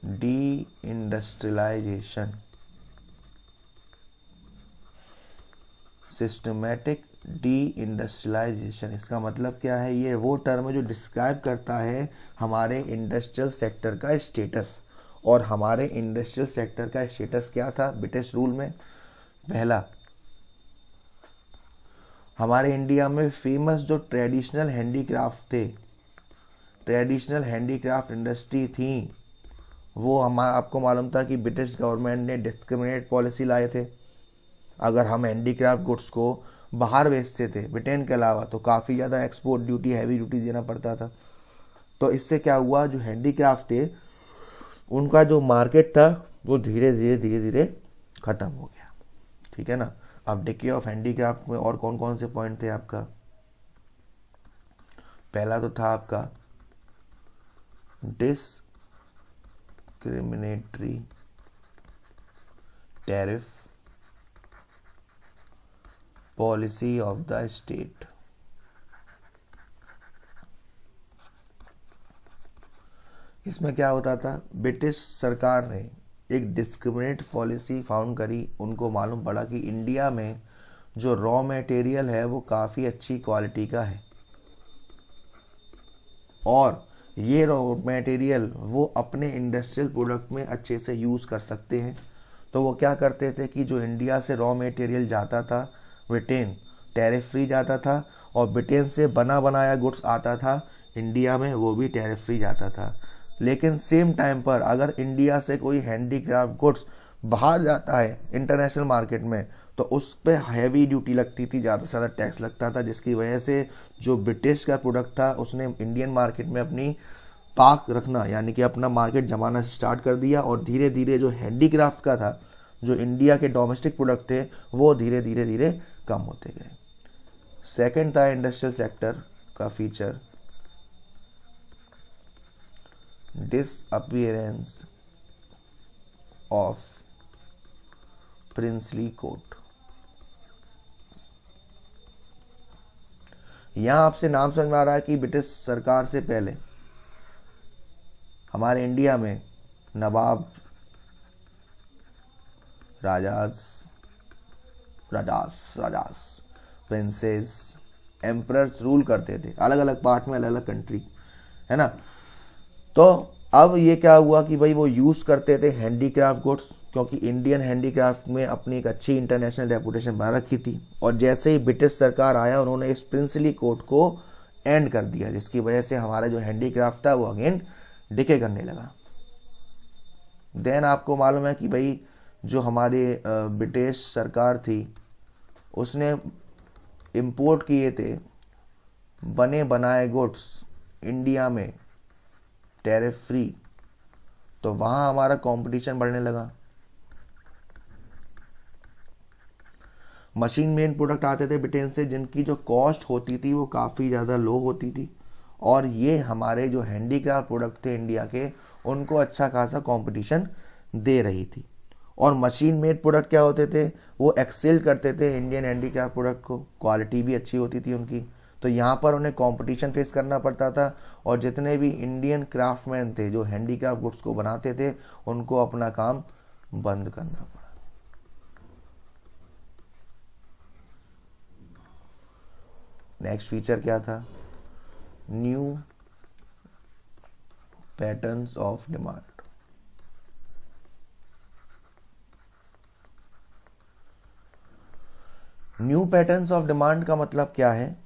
deindustrialisation. Systematic deindustrialisation, इसका मतलब क्या है? ये वो टर्म है जो डिस्क्राइब करता है हमारे इंडस्ट्रियल सेक्टर का स्टेटस। और हमारे इंडस्ट्रियल सेक्टर का स्टेटस क्या था ब्रिटिश रूल में? पहला, हमारे इंडिया में फेमस जो ट्रेडिशनल हैंडीक्राफ्ट थे, ट्रेडिशनल हैंडीक्राफ्ट इंडस्ट्री थी, वो आपको मालूम था कि ब्रिटिश गवर्नमेंट ने डिस्क्रिमिनेट पॉलिसी लाए थे। अगर हम हैंडीक्राफ्ट गुड्स को बाहर बेचते थे ब्रिटेन के अलावा तो काफ़ी ज़्यादा एक्सपोर्ट ड्यूटी, हैवी ड्यूटी देना पड़ता था। तो इससे क्या हुआ, जो हैंडीक्राफ्ट थे उनका जो मार्केट था वो धीरे धीरे ख़त्म हो गया। ठीक है ना। अब डिके ऑफ हैंडीक्राफ्ट में और कौन कौन से पॉइंट थे आपका? पहला तो था आपका discriminatory tariff policy of the state. इसमें क्या होता था, ब्रिटिश सरकार ने एक डिस्क्रिमिनेट पॉलिसी फाउंड करी, उनको मालूम पड़ा कि इंडिया में जो रॉ मटेरियल है वो काफ़ी अच्छी क्वालिटी का है और ये रॉ मटेरियल वो अपने इंडस्ट्रियल प्रोडक्ट में अच्छे से यूज़ कर सकते हैं। तो वो क्या करते थे कि जो इंडिया से रॉ मटेरियल जाता था ब्रिटेन, टैरिफ फ्री जाता था, और ब्रिटेन से बना बनाया गुड्स आता था इंडिया में, वो भी टैरिफ फ्री जाता था। लेकिन सेम टाइम पर अगर इंडिया से कोई हैंडीक्राफ्ट गुड्स बाहर जाता है इंटरनेशनल मार्केट में, तो उस पर हैवी ड्यूटी लगती थी, ज़्यादा से ज़्यादा टैक्स लगता था, जिसकी वजह से जो ब्रिटिश का प्रोडक्ट था उसने इंडियन मार्केट में अपनी पाक रखना यानी कि अपना मार्केट जमाना स्टार्ट कर दिया। और धीरे धीरे जो हैंडीक्राफ्ट का था, जो इंडिया के डोमेस्टिक प्रोडक्ट थे, वो धीरे धीरे धीरे कम होते गए। सेकंड था इंडस्ट्रियल सेक्टर का feature, disappearance of princely court. यहां आपसे नाम समझ में आ रहा है कि ब्रिटिश सरकार से पहले हमारे इंडिया में नवाब, राजास, प्रिंसेस, एम्परर्स रूल करते थे, अलग अलग पार्ट में, अलग अलग कंट्री, है ना। तो अब ये क्या हुआ कि भाई वो यूज़ करते थे हैंडीक्राफ्ट गुड्स, क्योंकि इंडियन हैंडीक्राफ्ट में अपनी एक अच्छी इंटरनेशनल रेपुटेशन बना रखी थी। और जैसे ही ब्रिटिश सरकार आया, उन्होंने इस प्रिंसली कोड को एंड कर दिया, जिसकी वजह से हमारा जो हैंडीक्राफ्ट था वो अगेन डिके करने लगा। देन आपको मालूम है कि भाई जो हमारी ब्रिटिश सरकार थी उसने इंपोर्ट किए थे बने बनाए गुड्स इंडिया में टैरिफ फ्री, तो वहाँ हमारा कंपटीशन बढ़ने लगा। मशीन मेड प्रोडक्ट आते थे ब्रिटेन से, जिनकी जो कॉस्ट होती थी वो काफ़ी ज़्यादा लो होती थी, और ये हमारे जो हैंडीक्राफ्ट प्रोडक्ट थे इंडिया के, उनको अच्छा खासा कंपटीशन दे रही थी। और मशीन मेड प्रोडक्ट क्या होते थे, वो एक्सेल करते थे इंडियन हैंडीक्राफ्ट प्रोडक्ट को, क्वालिटी भी अच्छी होती थी उनकी। तो यहाँ पर उन्हें कंपटीशन फेस करना पड़ता था, और जितने भी इंडियन क्राफ्टमैन थे जो हैंडीक्राफ्ट गुड्स को बनाते थे, उनको अपना काम बंद करना पड़ा। नेक्स्ट फीचर क्या था, new patterns of demand. New patterns of demand का मतलब क्या है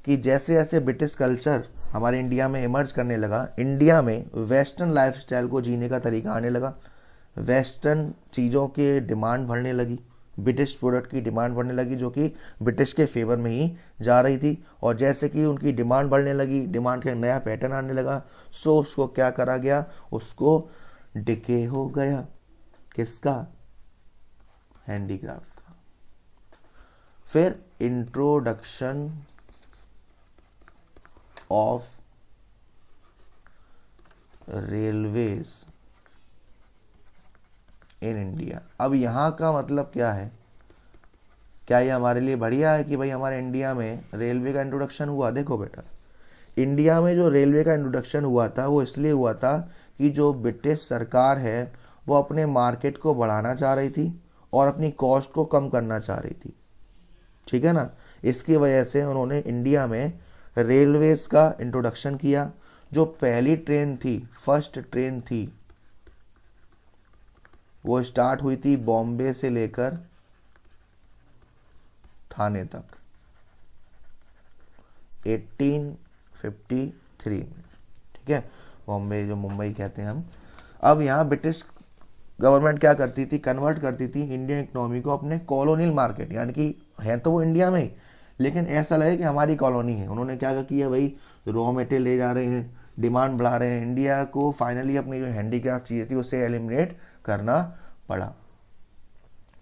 कि जैसे जैसे ब्रिटिश कल्चर हमारे इंडिया में इमर्ज करने लगा, इंडिया में वेस्टर्न लाइफस्टाइल को जीने का तरीका आने लगा, वेस्टर्न चीज़ों की डिमांड बढ़ने लगी, ब्रिटिश प्रोडक्ट की डिमांड बढ़ने लगी, जो कि ब्रिटिश के फेवर में ही जा रही थी। और जैसे कि उनकी डिमांड बढ़ने लगी, डिमांड का नया पैटर्न आने लगा, सो उसको क्या करा गया, उसको डिके हो गया। किसका? हैंडीक्राफ्ट का। फिर introduction of railways in India. अब यहाँ का मतलब क्या है, क्या ये हमारे लिए बढ़िया है कि भाई हमारे इंडिया में रेलवे का इंट्रोडक्शन हुआ? देखो बेटा, इंडिया में जो रेलवे का इंट्रोडक्शन हुआ था वो इसलिए हुआ था कि जो ब्रिटिश सरकार है वो अपने मार्केट को बढ़ाना चाह रही थी और अपनी कॉस्ट को कम करना चाह रही थी, ठीक है ना। इसकी वजह से उन्होंने इंडिया में रेलवेज का इंट्रोडक्शन किया। जो पहली ट्रेन थी, फर्स्ट ट्रेन थी, वो स्टार्ट हुई थी बॉम्बे से लेकर थाने तक 1853 में, ठीक है। बॉम्बे जो मुंबई कहते हैं हम। अब यहाँ ब्रिटिश गवर्नमेंट क्या करती थी, कन्वर्ट करती थी इंडियन इकोनॉमी को अपने कॉलोनियल मार्केट, यानी कि है तो वो इंडिया में ही, लेकिन ऐसा लगे कि हमारी कॉलोनी है। उन्होंने क्या किया भाई, रॉ मटेरियल ले जा रहे हैं, डिमांड बढ़ा रहे हैं, इंडिया को फाइनली अपनी जो हैंडीक्राफ्ट चीज़ें थी उसे एलिमिनेट करना पड़ा।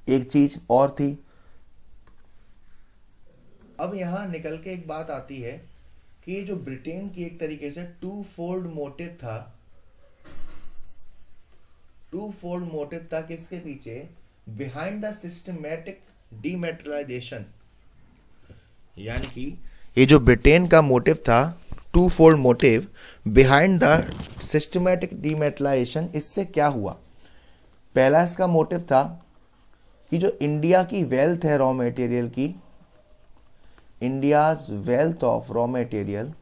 एक चीज और थी, अब यहां निकल के एक बात आती है कि जो ब्रिटेन की एक तरीके से टू फोल्ड मोटिव था किसके पीछे, बिहाइंड द सिस्टमैटिक डीमेटेरियलाइजेशन। यानी कि ये जो ब्रिटेन का मोटिव था, twofold motive behind the systematic dematerialisation, इससे क्या हुआ पहला इसका मोटिव था कि जो इंडिया की वेल्थ है रॉ मटेरियल की, India's wealth of raw material,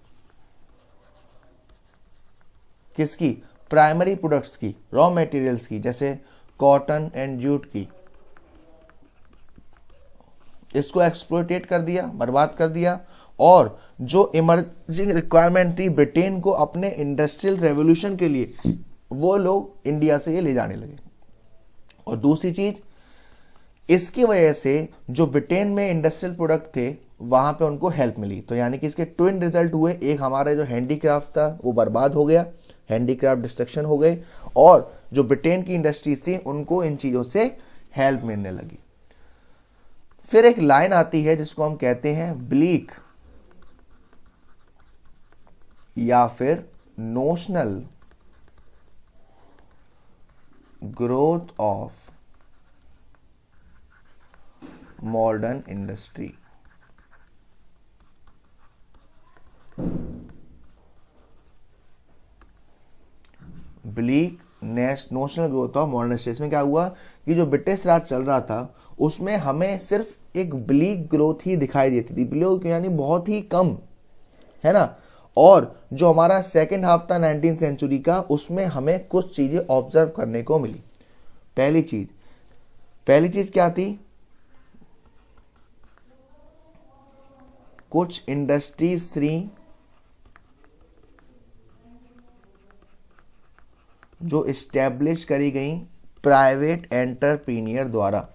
किसकी, प्राइमरी प्रोडक्ट्स की, रॉ मटेरियल्स की, जैसे कॉटन एंड जूट की, इसको एक्सप्लॉइटेट कर दिया, बर्बाद कर दिया। और जो इमर्जिंग रिक्वायरमेंट थी ब्रिटेन को अपने इंडस्ट्रियल रेवोल्यूशन के लिए, वो लोग इंडिया से ये ले जाने लगे। और दूसरी चीज, इसकी वजह से जो ब्रिटेन में इंडस्ट्रियल प्रोडक्ट थे वहां पे उनको हेल्प मिली। तो यानी कि इसके ट्विन रिजल्ट हुए, एक हमारा जो हैंडीक्राफ्ट था वो बर्बाद हो गया, हैंडीक्राफ्ट डिस्ट्रक्शन हो गए, और जो ब्रिटेन की इंडस्ट्रीज थी उनको इन चीजों से हेल्प मिलने लगी। फिर एक लाइन आती है जिसको हम कहते हैं ब्लीक या फिर notional growth of modern industry. Bleak notional growth of modern industry. इसमें क्या हुआ कि जो ब्रिटिश राज चल रहा था उसमें हमें सिर्फ एक ब्लीक ग्रोथ ही दिखाई देती थी, ब्लीक यानी बहुत ही कम, है ना। और जो हमारा सेकेंड हाफ था 19th सेंचुरी का, उसमें हमें कुछ चीजें ऑब्जर्व करने को मिली। पहली चीज क्या थी, कुछ इंडस्ट्रीज थी जो इस्टेब्लिश करी गई प्राइवेट एंटरप्रीनियर द्वारा,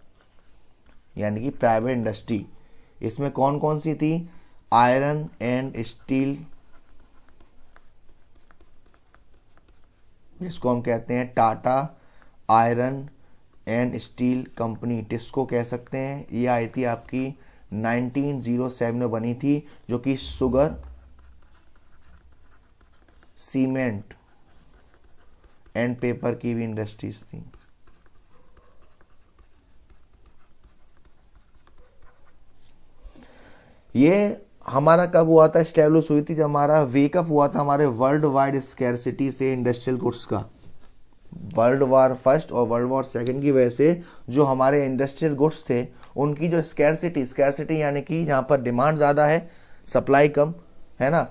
यानी कि प्राइवेट इंडस्ट्री। इसमें कौन कौन सी थी, आयरन एंड स्टील, जिसको हम कहते हैं Tata iron and steel company, TISCO कह सकते हैं। ये आई थी आपकी 1907 में बनी थी, जो कि शुगर, सीमेंट एंड पेपर की भी इंडस्ट्रीज थी। ये हमारा कब हुआ था, स्टैब्लिश हुई थी जब हमारा वेकअप हुआ था हमारे वर्ल्ड वाइड स्कैरसिटी से इंडस्ट्रियल गुड्स का। वर्ल्ड वार फर्स्ट और वर्ल्ड वार सेकंड की वजह से जो हमारे इंडस्ट्रियल गुड्स थे उनकी जो स्कैरसिटी यानी कि जहाँ पर डिमांड ज़्यादा है सप्लाई कम है ना,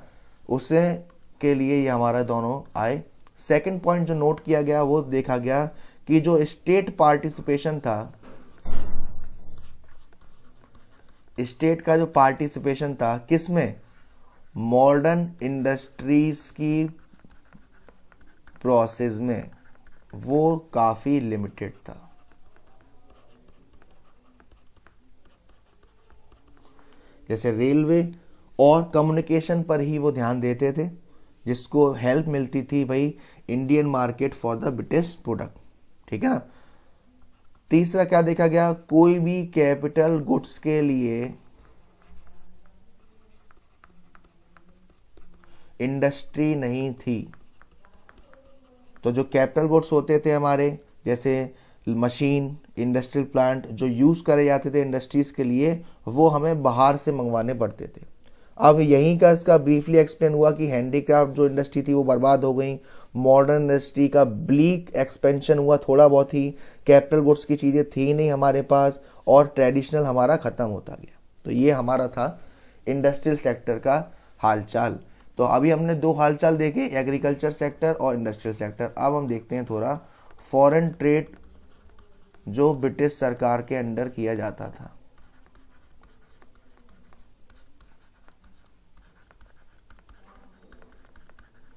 उससे के लिए ये हमारा दोनों आए। सेकंड पॉइंट जो नोट किया गया वो देखा गया कि जो स्टेट पार्टिसिपेशन था, स्टेट का जो पार्टिसिपेशन था किसमें, मॉडर्न इंडस्ट्रीज की प्रोसेस में, वो काफी लिमिटेड था। जैसे रेलवे और कम्युनिकेशन पर ही वो ध्यान देते थे, जिसको हेल्प मिलती थी भाई Indian market for the British product, ठीक है ना। तीसरा क्या देखा गया, कोई भी कैपिटल गुड्स के लिए इंडस्ट्री नहीं थी। तो जो कैपिटल गुड्स होते थे हमारे, जैसे मशीन, इंडस्ट्रियल प्लांट जो यूज करे जाते थे इंडस्ट्रीज के लिए, वो हमें बाहर से मंगवाने पड़ते थे। अब यहीं का इसका ब्रीफली एक्सप्लेन हुआ कि हैंडीक्राफ्ट जो इंडस्ट्री थी वो बर्बाद हो गई, मॉडर्न इंडस्ट्री का ब्लीक एक्सपेंशन हुआ थोड़ा बहुत ही, कैपिटल गुड्स की चीज़ें थी नहीं हमारे पास, और ट्रेडिशनल हमारा ख़त्म होता गया। तो ये हमारा था इंडस्ट्रियल सेक्टर का हालचाल। तो अभी हमने दो हालचाल देखे, एग्रीकल्चर सेक्टर और इंडस्ट्रियल सेक्टर। अब हम देखते हैं थोड़ा फॉरेन ट्रेड जो ब्रिटिश सरकार के अंडर किया जाता था।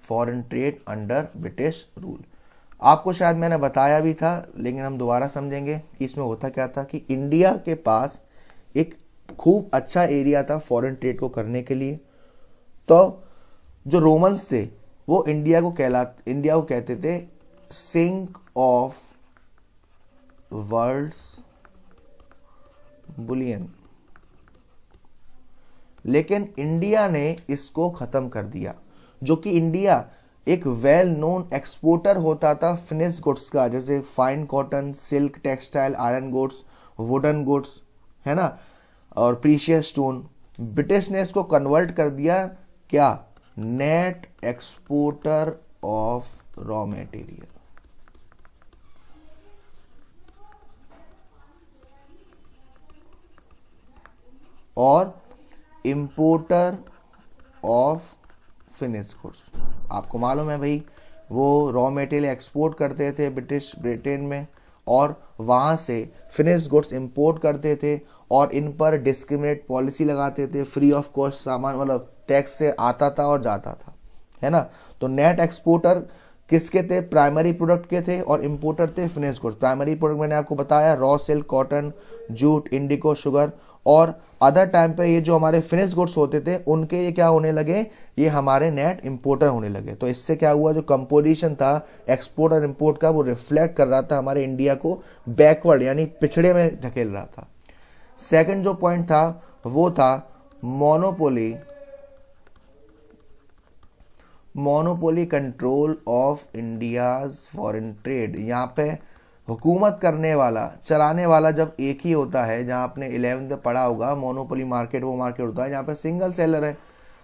Foreign trade under British rule, आपको शायद मैंने बताया भी था लेकिन हम दोबारा समझेंगे कि इसमें होता क्या था कि इंडिया के पास एक खूब अच्छा एरिया था फॉरेन ट्रेड को करने के लिए। तो जो रोमन्स थे वो इंडिया को कहते थे सिंक ऑफ वर्ल्ड्स बुलियन, लेकिन इंडिया ने इसको खत्म कर दिया। जो कि इंडिया एक वेल नोन एक्सपोर्टर होता था फिनिश गुड्स का, जैसे fine cotton, silk, textile, iron goods, wooden goods, है ना, और प्रीशियस स्टोन। ब्रिटिश ने इसको कन्वर्ट कर दिया क्या, net exporter of raw material. और इम्पोर्टर ऑफ फिनिश गुड्स। आपको मालूम है भाई, वो रॉ मटेरियल एक्सपोर्ट करते थे ब्रिटेन में और वहाँ से फिनिश गुड्स इंपोर्ट करते थे और इन पर डिस्क्रिमिनेट पॉलिसी लगाते थे। फ्री ऑफ कॉस्ट सामान मतलब टैक्स से आता था और जाता था, है ना। तो नेट एक्सपोर्टर किसके थे? प्राइमरी प्रोडक्ट के थे और इंपोर्टर थे फिनिश गुड्स। प्राइमरी प्रोडक्ट मैंने आपको बताया रॉ सिल्क, कॉटन, जूट, इंडिको, शुगर। और अदर टाइम पे ये जो हमारे फिनिश गुड्स होते थे उनके ये क्या होने लगे, ये हमारे नेट इंपोर्टर होने लगे। तो इससे क्या हुआ, जो कंपोजिशन था एक्सपोर्ट और इंपोर्ट का वो रिफ्लेक्ट कर रहा था हमारे इंडिया को बैकवर्ड यानी पिछड़े में धकेल रहा था। सेकंड जो पॉइंट था वो था monopoly control of India's foreign trade. यहाँ पे हुकूमत करने वाला, चलाने वाला जब एक ही होता है, जहाँ आपने 11th में पढ़ा होगा मोनोपोली मार्केट वो मार्केट होता है जहाँ पे सिंगल सेलर है।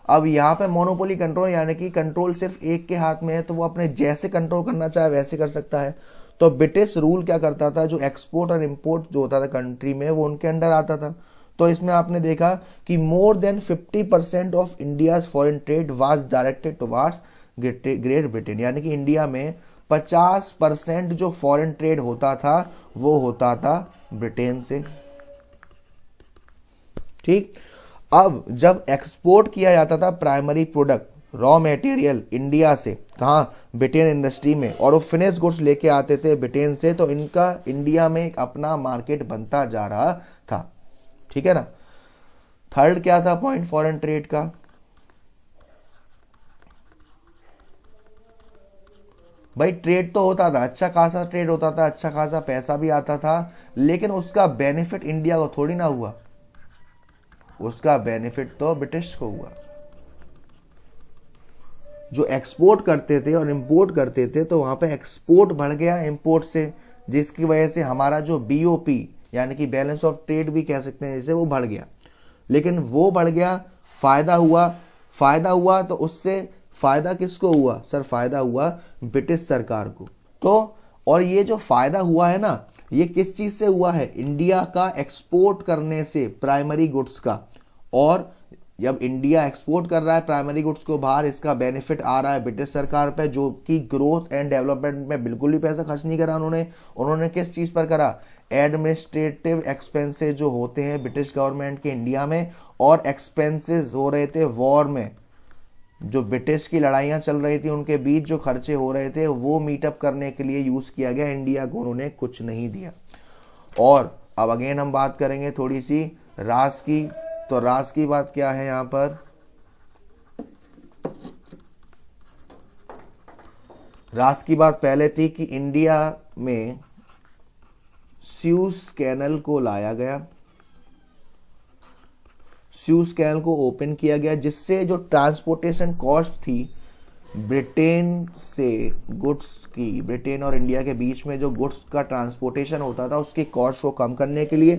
अब यहाँ पे मोनोपोली कंट्रोल यानी कि कंट्रोल सिर्फ एक के हाथ में है, तो वो अपने जैसे कंट्रोल करना चाहे वैसे कर सकता है। तो ब्रिटिश रूल क्या करता था, जो एक्सपोर्ट और इम्पोर्ट जो होता था कंट्री में वो उनके अंडर आता था। तो इसमें आपने देखा कि more than 50% of India's foreign trade was directed towards great Britain, यानी कि इंडिया में 50% जो फॉरेन ट्रेड होता था वो होता था ब्रिटेन से। ठीक, अब जब एक्सपोर्ट किया जाता था primary product raw material India से, कहाँ? ब्रिटेन इंडस्ट्री में, और वो फिनिश गुड्स लेके आते थे ब्रिटेन से, तो इनका इंडिया में एक अपना मार्केट बनता जा रहा था। ठीक है ना। थर्ड क्या था पॉइंट फॉरेन ट्रेड का? भाई ट्रेड तो होता था, अच्छा खासा ट्रेड होता था, अच्छा खासा पैसा भी आता था, लेकिन उसका बेनिफिट इंडिया को थोड़ी ना हुआ, उसका बेनिफिट तो ब्रिटिश को हुआ। जो एक्सपोर्ट करते थे और इंपोर्ट करते थे तो वहां पे एक्सपोर्ट बढ़ गया इंपोर्ट से, जिसकी वजह से हमारा जो बीओपी यानी कि बैलेंस ऑफ ट्रेड भी कह सकते हैं जैसे, वो बढ़ गया। लेकिन वो बढ़ गया, फायदा हुआ तो उससे फायदा किसको हुआ सर? फायदा हुआ ब्रिटिश सरकार को। तो और ये जो फायदा हुआ है ना, ये किस चीज से हुआ है? इंडिया का एक्सपोर्ट करने से प्राइमरी गुड्स का। और जब इंडिया एक्सपोर्ट कर रहा है प्राइमरी गुड्स को बाहर, इसका बेनिफिट आ रहा है ब्रिटिश सरकार पे, जो कि ग्रोथ एंड डेवलपमेंट में बिल्कुल भी पैसा खर्च नहीं करा उन्होंने किस चीज पर करा? एडमिनिस्ट्रेटिव एक्सपेंसेस जो होते हैं ब्रिटिश गवर्नमेंट के इंडिया में, और एक्सपेंसेस हो रहे थे वॉर में, जो ब्रिटिश की लड़ाइयाँ चल रही थी उनके बीच जो खर्चे हो रहे थे वो मीटअप करने के लिए यूज़ किया गया। इंडिया को उन्होंने कुछ नहीं दिया। और अब अगेन हम बात करेंगे थोड़ी सी रास की। तो रास की बात क्या है यहाँ पर? रास की बात पहले थी कि इंडिया में स्यूज कैनल को लाया गया, स्यूज कैनल को ओपन किया गया, जिससे जो ट्रांसपोर्टेशन कॉस्ट थी ब्रिटेन से गुड्स की, ब्रिटेन और इंडिया के बीच में जो गुड्स का ट्रांसपोर्टेशन होता था उसकी कॉस्ट को कम करने के लिए,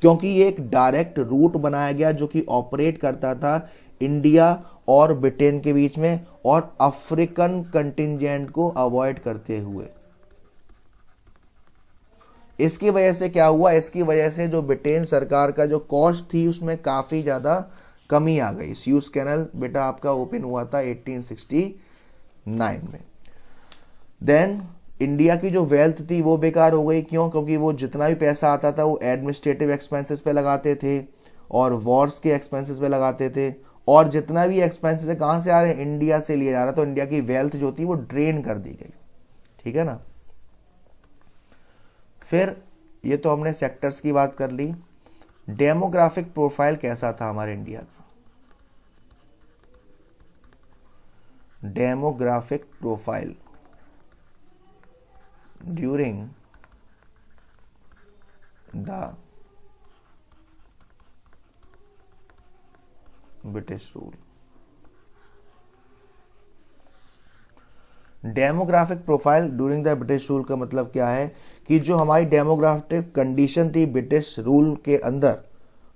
क्योंकि ये एक डायरेक्ट रूट बनाया गया जो कि ऑपरेट करता था इंडिया और ब्रिटेन के बीच में, और अफ्रीकन कंटिजेंट को अवॉइड करते हुए। इसकी वजह से क्या हुआ? इसकी वजह से जो ब्रिटेन सरकार का जो कॉस्ट थी उसमें काफ़ी ज़्यादा कमी आ गई। स्यूज कैनल बेटा आपका ओपन हुआ था 1869 में। देन इंडिया की जो वेल्थ थी वो बेकार हो गई। क्यों? क्योंकि वो जितना भी पैसा आता था वो एडमिनिस्ट्रेटिव एक्सपेंसेस पे लगाते थे और वॉर्स के एक्सपेंसेस पे लगाते थे, और जितना भी एक्सपेंसेस है कहाँ से आ रहे हैं? इंडिया से लिए जा रहा। तो इंडिया की वेल्थ जो थी वो ड्रेन कर दी गई। ठीक है ना। फिर ये तो हमने सेक्टर्स की बात कर ली। डेमोग्राफिक प्रोफाइल कैसा था हमारे इंडिया का? Demographic profile during the British rule. Demographic profile during the British rule का मतलब क्या है कि जो हमारी डेमोग्राफिक कंडीशन थी ब्रिटिश रूल के अंदर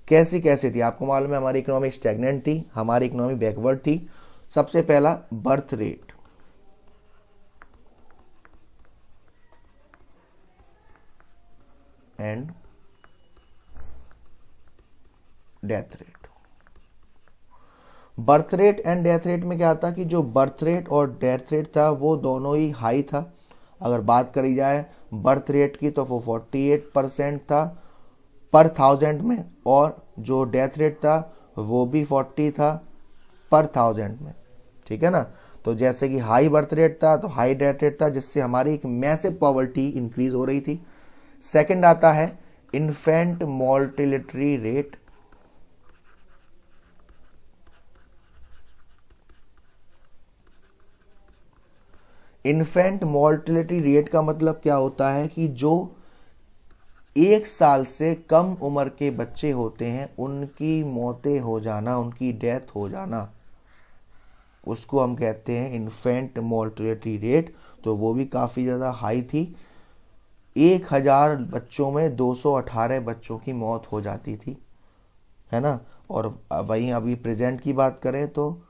कैसी कैसी थी? आपको मालूम है हमारी इकोनॉमी स्टैग्नेंट थी, हमारी इकोनॉमी बैकवर्ड थी। सबसे पहला birth rate, and death rate. Birth rate and death rate में क्या था कि जो बर्थ रेट और डेथ रेट था वो दोनों ही हाई था। अगर बात करी जाए बर्थ रेट की तो वो 48% था पर 1000 में, और जो डेथ रेट था वो भी 40 था पर 1000 में। ठीक है ना। तो जैसे कि हाई बर्थ रेट था तो हाई डेथ रेट था, जिससे हमारी एक मैसिव पॉवर्टी इंक्रीज हो रही थी। सेकंड आता है infant mortality rate. Infant mortality rate का मतलब क्या होता है कि जो 1 साल से कम उम्र के बच्चे होते हैं उनकी मौतें हो जाना, उनकी डेथ हो जाना, उसको हम कहते हैं इन्फेंट मोर्टेलिटी रेट। तो वो भी काफ़ी ज़्यादा हाई थी। 1000 बच्चों में 218 बच्चों की मौत हो जाती थी, है ना। और वहीं अभी प्रेजेंट की बात करें तो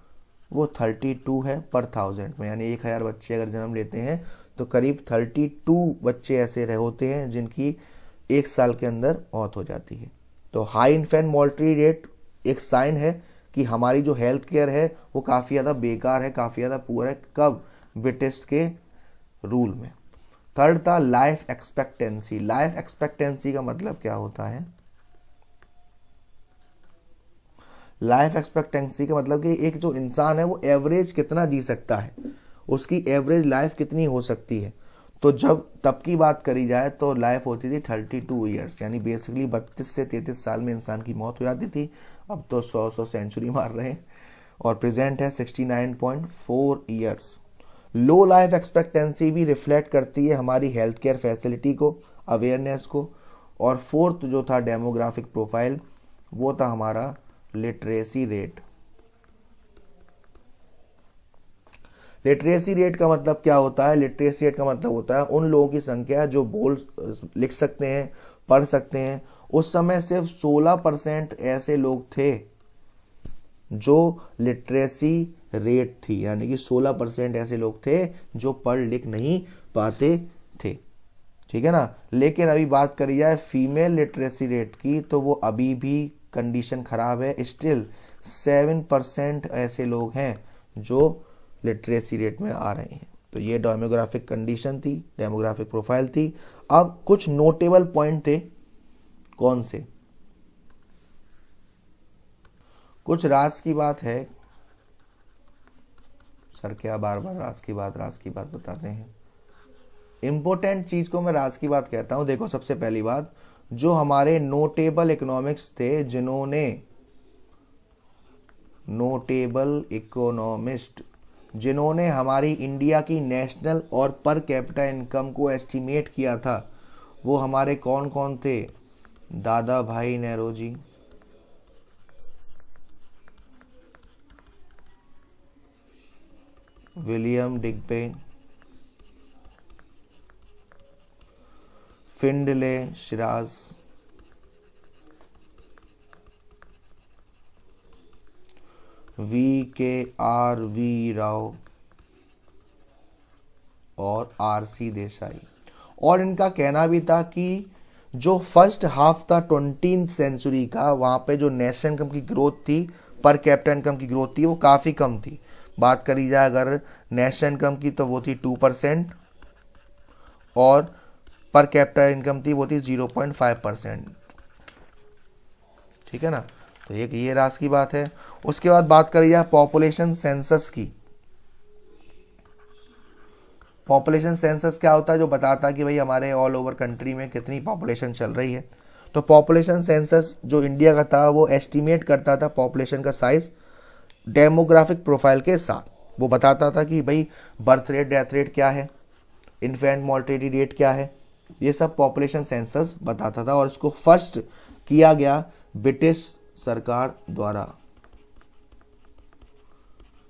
वो 32 है पर 1000 में, यानी 1000 बच्चे अगर जन्म लेते हैं तो करीब 32 बच्चे ऐसे रहे होते हैं जिनकी 1 साल के अंदर मौत हो जाती है। तो हाई इन्फेंट मोर्टेलिटी रेट एक साइन है कि हमारी जो हेल्थ केयर है वो काफ़ी ज़्यादा बेकार है, काफ़ी ज़्यादा पुअर है। कब? ब्रिटिश के रूल में। थर्ड था लाइफ एक्सपेक्टेंसी। लाइफ एक्सपेक्टेंसी का मतलब क्या होता है? लाइफ एक्सपेक्टेंसी का मतलब कि एक जो इंसान है वो एवरेज कितना जी सकता है, उसकी एवरेज लाइफ कितनी हो सकती है। तो जब तब की बात करी जाए तो लाइफ होती थी 32 ईयर्स, यानी बेसिकली 32 से 33 साल में इंसान की मौत हो जाती थी। अब तो 100 सेंचुरी मार रहे हैं। और प्रेजेंट है 69.4 ईयर्स। लो लाइफ एक्सपेक्टेंसी भी रिफ्लेक्ट करती है हमारी हेल्थ केयर फैसिलिटी को, अवेयरनेस को। और फोर्थ जो था डेमोग्राफिक प्रोफाइल, वो था हमारा लिटरेसी रेट। लिटरेसी रेट का मतलब क्या होता है? लिटरेसी रेट का मतलब होता है उन लोगों की संख्या जो बोल लिख सकते हैं, पढ़ सकते हैं। उस समय सिर्फ 16% ऐसे लोग थे जो लिटरेसी रेट थी, यानी कि 16% ऐसे लोग थे जो पढ़ लिख नहीं पाते थे। ठीक है ना। लेकिन अभी बात करी जाए फीमेल लिटरेसी रेट की तो वो अभी भी कंडीशन खराब है। स्टिल 7% ऐसे लोग हैं जो लिटरेसी रेट में आ रहे हैं। तो ये डेमोग्राफिक कंडीशन थी, डेमोग्राफिक प्रोफाइल थी। अब कुछ नोटेबल पॉइंट थे। कौन से? कुछ राज की बात है। सर क्या बार बार राज की बात बताते हैं। इंपॉर्टेंट चीज को मैं राज की बात कहता हूं। देखो, सबसे पहली बात, जो हमारे नोटेबल इकोनॉमिक्स थे, नोटेबल इकोनॉमिस्ट जिन्होंने हमारी इंडिया की नेशनल और पर कैपिटा इनकम को एस्टिमेट किया था, वो हमारे कौन कौन थे? Dadabhai Nehru, William Digby, Findlay Shirras, VKRV Rao और RC देसाई। और इनका कहना भी था कि जो फर्स्ट हाफ था 20th सेंचुरी का, वहाँ पे जो नेशनल इनकम की ग्रोथ थी, पर कैपिटा इनकम की ग्रोथ थी, वो काफ़ी कम थी। बात करी जाए अगर नेशनल इनकम की तो वो थी 2%, और पर कैपिटा इनकम थी वो थी 0.5%। ठीक है ना। तो एक ये राज की बात है। उसके बाद बात करी जाए पॉपुलेशन सेंसस की। पॉपुलेशन सेंसस क्या होता है? जो बताता है कि भाई हमारे ऑल ओवर कंट्री में कितनी पॉपुलेशन चल रही है। तो पॉपुलेशन सेंसस जो इंडिया का था वो एस्टिमेट करता था पॉपुलेशन का साइज डेमोग्राफिक प्रोफाइल के साथ। वो बताता था कि भाई बर्थ रेट, डेथ रेट क्या है, इन्फेंट मोर्टेलिटी रेट क्या है, ये सब पॉपुलेशन सेंसस बताता था। और इसको फर्स्ट किया गया ब्रिटिश सरकार द्वारा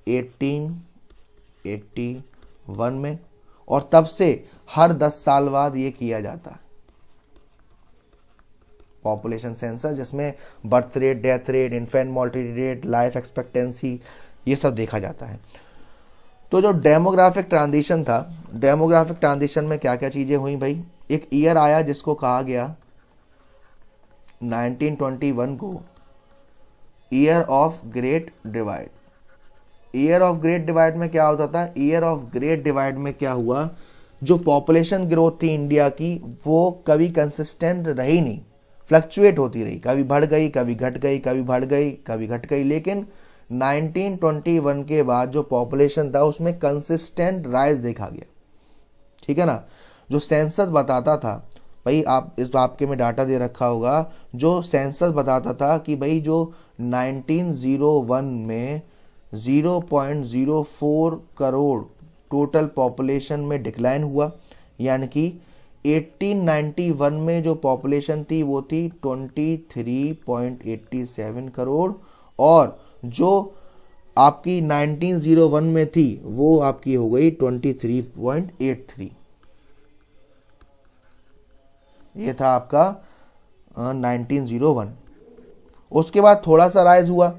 1881 में, और तब से हर 10 साल बाद ये किया जाता है पॉपुलेशन सेंसस, जिसमें birth rate, death rate, infant mortality rate, life expectancy, ये सब देखा जाता है। तो जो डेमोग्राफिक ट्रांजिशन था, डेमोग्राफिक ट्रांजिशन में क्या क्या चीज़ें हुई भाई? एक ईयर आया जिसको कहा गया 1921 को year of great divide. Year of great divide में क्या होता था, ईयर ऑफ ग्रेट डिवाइड में क्या हुआ, जो पॉपुलेशन ग्रोथ थी इंडिया की वो कभी कंसिस्टेंट रही नहीं, फ्लक्चुएट होती रही, कभी बढ़ गई कभी घट गई, कभी बढ़ गई कभी घट गई। लेकिन 1921 के बाद जो पॉपुलेशन था उसमें कंसिस्टेंट राइज देखा गया, ठीक है ना। जो सेंसस बताता था भाई, आप इस आपके में डाटा दे रखा होगा, जो सेंसस बताता था कि भाई जो 1901 में 0.04 करोड़ टोटल पॉपुलेशन में डिक्लाइन हुआ, यानी कि 1891 में जो पॉपुलेशन थी वो थी 23.87 करोड़, और जो आपकी 1901 में थी वो आपकी हो गई 23.83। ये था आपका 1901। उसके बाद थोड़ा सा राइज हुआ,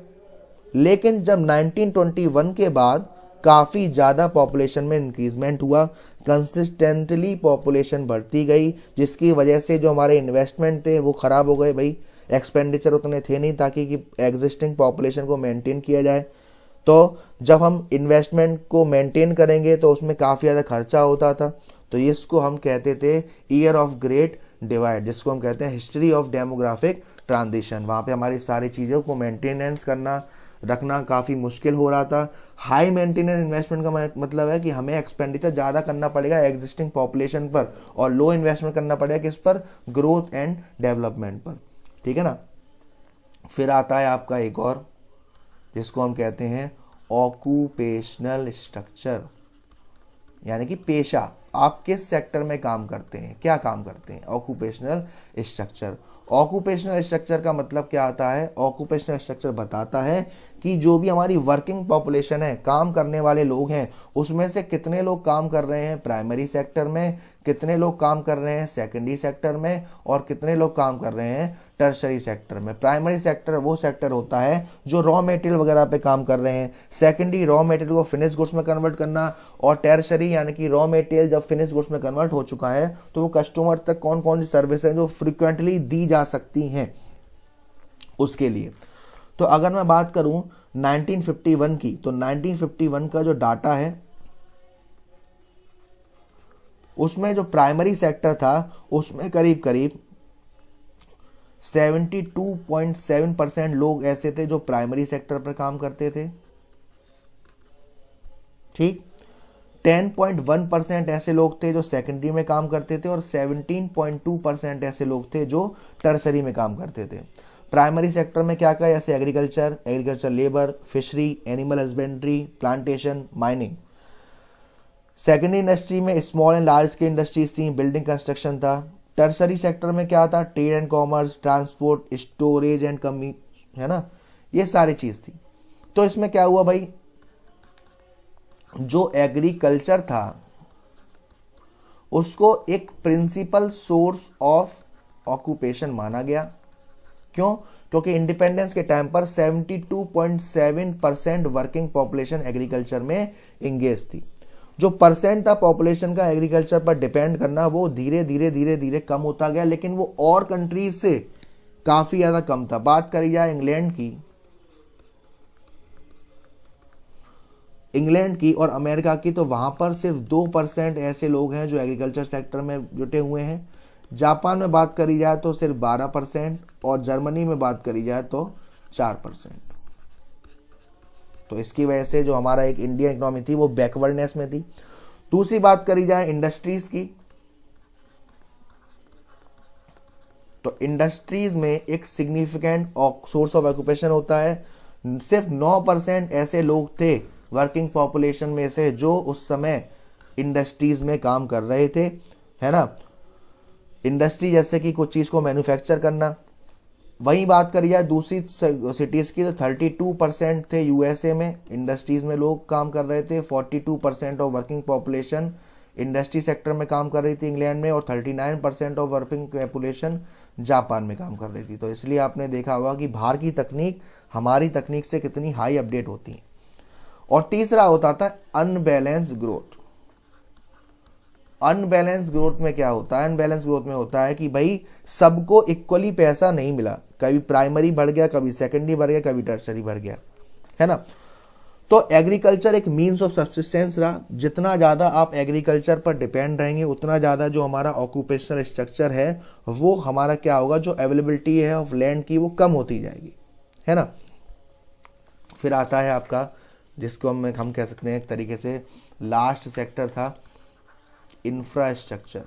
लेकिन जब 1921 के बाद काफ़ी ज़्यादा पॉपुलेशन में इंक्रीजमेंट हुआ, कंसिस्टेंटली पॉपुलेशन बढ़ती गई, जिसकी वजह से जो हमारे इन्वेस्टमेंट थे वो ख़राब हो गए भाई, एक्सपेंडिचर उतने थे नहीं ताकि कि एग्जिस्टिंग पॉपुलेशन को मेंटेन किया जाए। तो जब हम इन्वेस्टमेंट को मेंटेन करेंगे तो उसमें काफ़ी ज़्यादा खर्चा होता था, तो इसको हम कहते थे ईयर ऑफ ग्रेट डिवाइड, जिसको हम कहते हैं हिस्ट्री ऑफ डेमोग्राफिक ट्रांजिशन। वहाँ पे हमारी सारी चीज़ों को मेंटेनेंस करना रखना काफ़ी मुश्किल हो रहा था। हाई मेंटेनेंस इन्वेस्टमेंट का मतलब है कि हमें एक्सपेंडिचर ज़्यादा करना पड़ेगा एग्जिस्टिंग पॉपुलेशन पर, और लो इन्वेस्टमेंट करना पड़ेगा किस पर, ग्रोथ एंड डेवलपमेंट पर, ठीक है ना। फिर आता है आपका एक और, जिसको हम कहते हैं ऑक्यूपेशनल स्ट्रक्चर, यानी कि पेशा, आप किस सेक्टर में काम करते हैं, क्या काम करते हैं, ऑक्यूपेशनल स्ट्रक्चर। ऑक्यूपेशनल स्ट्रक्चर का मतलब क्या आता है, ऑक्यूपेशनल स्ट्रक्चर बताता है कि जो भी हमारी वर्किंग पॉपुलेशन है, काम करने वाले लोग हैं, उसमें से कितने लोग काम कर रहे हैं प्राइमरी सेक्टर में, कितने लोग काम कर रहे हैं सेकेंडरी सेक्टर में, और कितने लोग काम कर रहे हैं टर्शरी सेक्टर में। प्राइमरी सेक्टर वो सेक्टर होता है जो रॉ मटेरियल वगैरह पे काम कर रहे हैं, सेकेंडरी रॉ मटेरियल को फिनिश गुड्स में कन्वर्ट करना, और टर्शरी यानी कि रॉ मटेरियल जब फिनिश गुड्स में कन्वर्ट हो चुका है तो वो कस्टमर तक कौन कौन सी सर्विस है जो फ्रिक्वेंटली दी जा सकती हैं उसके लिए। तो अगर मैं बात करूं 1951 की, तो 1951 का जो डाटा है उसमें जो प्राइमरी सेक्टर था उसमें करीब करीब 72.7% लोग ऐसे थे जो प्राइमरी सेक्टर पर काम करते थे, ठीक। 10.1% ऐसे लोग थे जो सेकेंडरी में काम करते थे, और 17.2% ऐसे लोग थे जो टर्सरी में काम करते थे। प्राइमरी सेक्टर में क्या क्या, जैसे agriculture labour, fishery, animal husbandry, plantation, mining. Secondary industry में small and large scale industries थी, बिल्डिंग कंस्ट्रक्शन था। टर्सरी सेक्टर में क्या था, trade and commerce, transport, storage and है ना, ये सारी चीज थी। तो इसमें क्या हुआ भाई, जो एग्रीकल्चर था उसको एक प्रिंसिपल सोर्स ऑफ ऑक्यूपेशन माना गया। क्यों, क्योंकि इंडिपेंडेंस के टाइम पर 72.7% वर्किंग पॉपुलेशन एग्रीकल्चर में एंगेज थी। जो परसेंट था पॉपुलेशन का एग्रीकल्चर पर डिपेंड करना, वो धीरे धीरे कम होता गया, लेकिन वो और कंट्रीज से काफी ज्यादा कम था। बात करी जाए इंग्लैंड की और अमेरिका की, तो वहां पर सिर्फ 2% ऐसे लोग हैं जो एग्रीकल्चर सेक्टर में जुटे हुए हैं। जापान में बात करी जाए तो सिर्फ 12%, और जर्मनी में बात करी जाए तो 4%। तो इसकी वजह से जो हमारा एक इंडियन इकोनॉमी थी वो बैकवर्डनेस में थी। दूसरी बात करी जाए इंडस्ट्रीज की, तो इंडस्ट्रीज में एक सिग्निफिकेंट सोर्स ऑफ ऑक्यूपेशन होता है। सिर्फ 9% ऐसे लोग थे वर्किंग पॉपुलेशन में से जो उस समय इंडस्ट्रीज में काम कर रहे थे, है ना। इंडस्ट्री जैसे कि कुछ चीज़ को मैन्युफैक्चर करना। वहीं बात करी जाए दूसरी सिटीज़ की, तो 32% थे यूएसए में इंडस्ट्रीज में लोग काम कर रहे थे। 42% of working population industry sector में काम कर रही थी इंग्लैंड में, और 39% ऑफ वर्किंग पॉपुलेशन जापान में काम कर रही थी। तो इसलिए आपने देखा होगा कि बाहर की तकनीक हमारी तकनीक से कितनी हाई अपडेट होती है। और तीसरा होता था अनबैलेंस ग्रोथ। अनबैलेंस ग्रोथ में क्या होता है, अनबैलेंस ग्रोथ में होता है कि भाई सबको इक्वली पैसा नहीं मिला, कभी प्राइमरी बढ़ गया, कभी सेकेंडरी बढ़ गया, कभी टर्सरी बढ़ गया, है ना। तो एग्रीकल्चर एक मीन्स ऑफ सब्सिस्टेंस रहा। जितना ज़्यादा आप एग्रीकल्चर पर डिपेंड रहेंगे उतना ज़्यादा जो हमारा ऑक्यूपेशनल स्ट्रक्चर है वो हमारा क्या होगा, जो अवेलेबिलिटी है ऑफ लैंड की वो कम होती जाएगी, है ना। फिर आता है आपका, जिसको हम कह सकते हैं एक तरीके से लास्ट सेक्टर था, इंफ्रास्ट्रक्चर।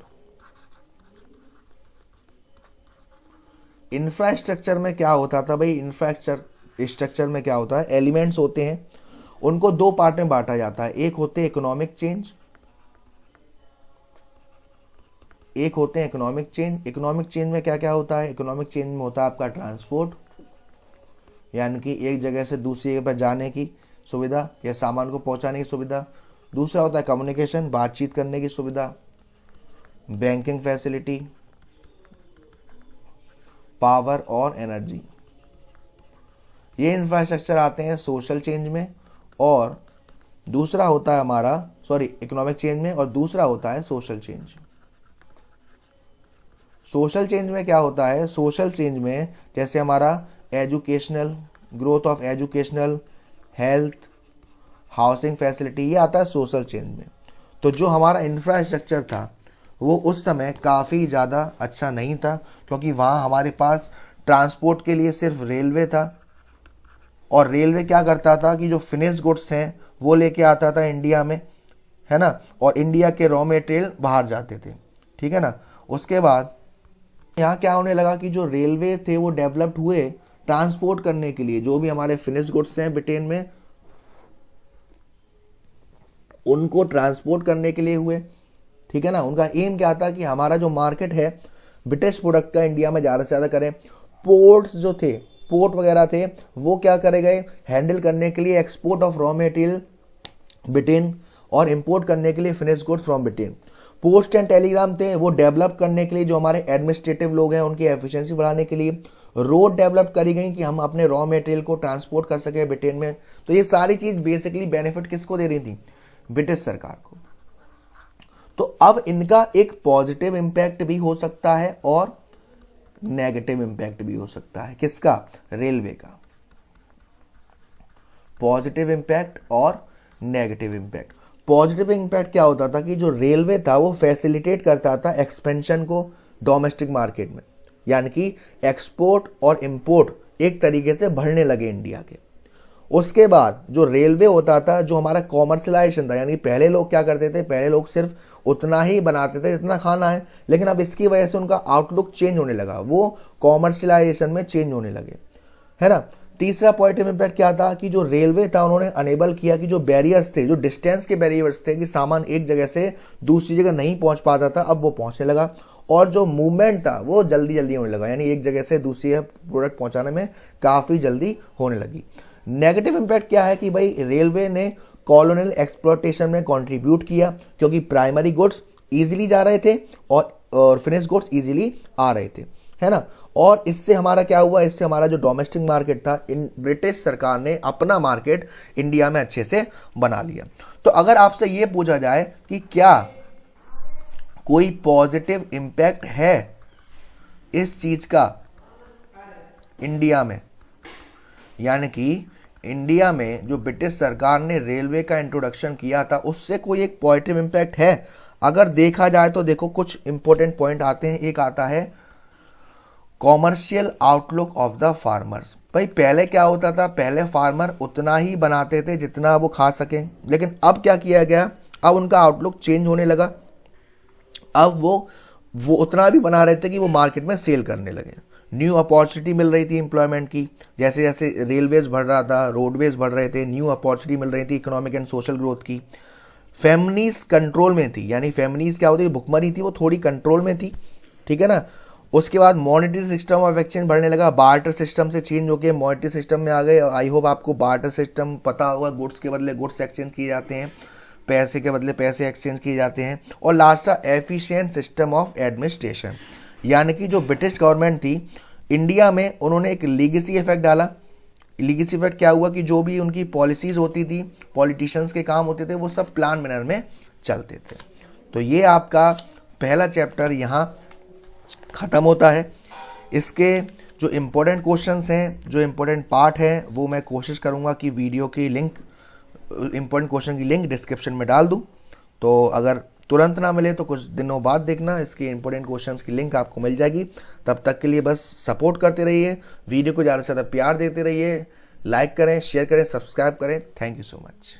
इंफ्रास्ट्रक्चर में क्या होता था भाई, इंफ्रास्ट्रक्चर में क्या होता है, एलिमेंट्स होते हैं, उनको दो पार्ट में बांटा जाता है। एक होते हैं इकोनॉमिक चेंज, एक होते हैं इकोनॉमिक चेंज। इकोनॉमिक चेंज में क्या क्या होता है, इकोनॉमिक चेंज में होता है आपका ट्रांसपोर्ट, यानी कि एक जगह से दूसरी जगह पर जाने की सुविधा या सामान को पहुंचाने की सुविधा। दूसरा होता है कम्युनिकेशन, बातचीत करने की सुविधा, बैंकिंग फैसिलिटी, पावर और एनर्जी। ये इंफ्रास्ट्रक्चर आते हैं सोशल चेंज में, और दूसरा होता है हमारा इकोनॉमिक चेंज में, और दूसरा होता है सोशल चेंज। सोशल चेंज में क्या होता है, सोशल चेंज में जैसे हमारा educational, growth of educational, health, housing facility, ये आता है सोशल चेंज में। तो जो हमारा इंफ्रास्ट्रक्चर था वो उस समय काफ़ी ज़्यादा अच्छा नहीं था, क्योंकि वहाँ हमारे पास ट्रांसपोर्ट के लिए सिर्फ रेलवे था, और रेलवे क्या करता था कि जो फिनिश गुड्स हैं वो लेके आता था इंडिया में, है ना, और इंडिया के रॉ मटेरियल बाहर जाते थे, ठीक है ना। उसके बाद यहाँ क्या होने लगा कि जो रेलवे थे वो डेवलप्ड हुए ट्रांसपोर्ट करने के लिए, जो भी हमारे फिनिश गुड्स हैं ब्रिटेन में उनको ट्रांसपोर्ट करने के लिए हुए, ठीक है ना। उनका एम क्या था कि हमारा जो मार्केट है ब्रिटिश प्रोडक्ट का इंडिया में ज़्यादा से ज़्यादा करें। पोर्ट्स जो थे, पोर्ट वगैरह थे, वो क्या करे गए, हैंडल करने के लिए export of raw material Britain और इंपोर्ट करने के लिए finish goods from Britain. Post and Telegram थे, वो डेवलप करने के लिए, जो हमारे एडमिनिस्ट्रेटिव लोग हैं उनकी एफिशिएंसी बढ़ाने के लिए। रोड डेवलप करी गई कि हम अपने रॉ मटेरियल को ट्रांसपोर्ट कर सके ब्रिटेन में। तो ये सारी चीज बेसिकली बेनिफिट किसको दे रही थी, ब्रिटिश सरकार को। तो अब इनका एक पॉजिटिव इंपैक्ट भी हो सकता है और नेगेटिव इंपैक्ट भी हो सकता है। किसका, रेलवे का। पॉजिटिव इंपैक्ट और नेगेटिव इंपैक्ट। पॉजिटिव इंपैक्ट क्या होता था कि जो रेलवे था वो फैसिलिटेट करता था एक्सपेंशन को डोमेस्टिक मार्केट में, यानी कि एक्सपोर्ट और इंपोर्ट एक तरीके से बढ़ने लगे इंडिया के। उसके बाद जो रेलवे होता था, जो हमारा कॉमर्शलाइजेशन था, यानी पहले लोग क्या करते थे, पहले लोग सिर्फ उतना ही बनाते थे जितना खाना है, लेकिन अब इसकी वजह से उनका आउटलुक चेंज होने लगा, वो कॉमर्शलाइजेशन में चेंज होने लगे, है ना। तीसरा पॉजिटिव इंपैक्ट क्या था कि जो रेलवे था उन्होंने अनेबल किया कि जो बैरियर्स थे, जो डिस्टेंस के बैरियर्स थे कि सामान एक जगह से दूसरी जगह नहीं पहुंच पाता था, अब वो पहुंचने लगा, और जो मूवमेंट था वो जल्दी जल्दी होने लगा, यानी एक जगह से दूसरी प्रोडक्ट पहुंचाने में काफ़ी जल्दी होने लगी। नेगेटिव इंपैक्ट क्या है कि भाई रेलवे ने कॉलोनियल एक्सप्लॉयटेशन में कंट्रीब्यूट किया, क्योंकि प्राइमरी गुड्स इजीली जा रहे थे और फिनिश गुड्स इजीली आ रहे थे, है ना। और इससे हमारा क्या हुआ, इससे हमारा जो डोमेस्टिक मार्केट था, इन ब्रिटिश सरकार ने अपना मार्केट इंडिया में अच्छे से बना लिया। तो अगर आपसे ये पूछा जाए कि क्या कोई पॉजिटिव इंपैक्ट है इस चीज का इंडिया में, यानी कि इंडिया में जो ब्रिटिश सरकार ने रेलवे का इंट्रोडक्शन किया था उससे कोई एक पॉजिटिव इंपैक्ट है, अगर देखा जाए तो देखो कुछ इंपॉर्टेंट पॉइंट आते हैं। एक आता है commercial outlook of the farmers. भाई पहले क्या होता था, पहले फार्मर उतना ही बनाते थे जितना वो खा सकें, लेकिन अब क्या किया गया, अब उनका आउटलुक चेंज होने लगा। अब वो उतना भी बना रहे थे कि वो मार्केट में सेल करने लगे। न्यू अपॉर्चुनिटी मिल रही थी एम्प्लॉयमेंट की, जैसे जैसे रेलवेज बढ़ रहा था, रोडवेज बढ़ रहे थे, न्यू अपॉर्चुनिटी मिल रही थी इकोनॉमिक एंड सोशल ग्रोथ की। फेमिनीज कंट्रोल में थी, यानी फेमिनीज क्या होती है, भुखमरी थी, वो थोड़ी कंट्रोल में थी, ठीक है ना। उसके बाद मॉनेटरी सिस्टम ऑफ एक्सचेंज बढ़ने लगा, बार्टर सिस्टम से चेंज होकर मॉनेटरी सिस्टम में आ गए। और आई होप आपको बार्टर सिस्टम पता होगा, गुड्स के बदले गुड्स एक्सचेंज किए जाते हैं, पैसे के बदले पैसे एक्सचेंज किए जाते हैं। और लास्ट था एफिशिएंट सिस्टम ऑफ एडमिनिस्ट्रेशन, यानी कि जो ब्रिटिश गवर्नमेंट थी इंडिया में, उन्होंने एक लीगेसी इफेक्ट डाला। लीगेसी इफेक्ट क्या हुआ कि जो भी उनकी पॉलिसीज होती थी, पॉलिटिशियंस के काम होते थे, वो सब प्लान मैनर में चलते थे। तो ये आपका पहला चैप्टर यहाँ ख़त्म होता है। इसके जो इम्पोर्टेंट क्वेश्चंस हैं, जो इम्पोर्टेंट पार्ट है, वो मैं कोशिश करूँगा कि वीडियो की लिंक, इम्पोर्टेंट क्वेश्चन की लिंक डिस्क्रिप्शन में डाल दूँ। तो अगर तुरंत ना मिले तो कुछ दिनों बाद देखना, इसके इंपॉर्टेंट क्वेश्चंस की लिंक आपको मिल जाएगी। तब तक के लिए बस सपोर्ट करते रहिए, वीडियो को ज़्यादा से ज़्यादा प्यार देते रहिए, लाइक करें, शेयर करें, सब्सक्राइब करें। Thank you so much.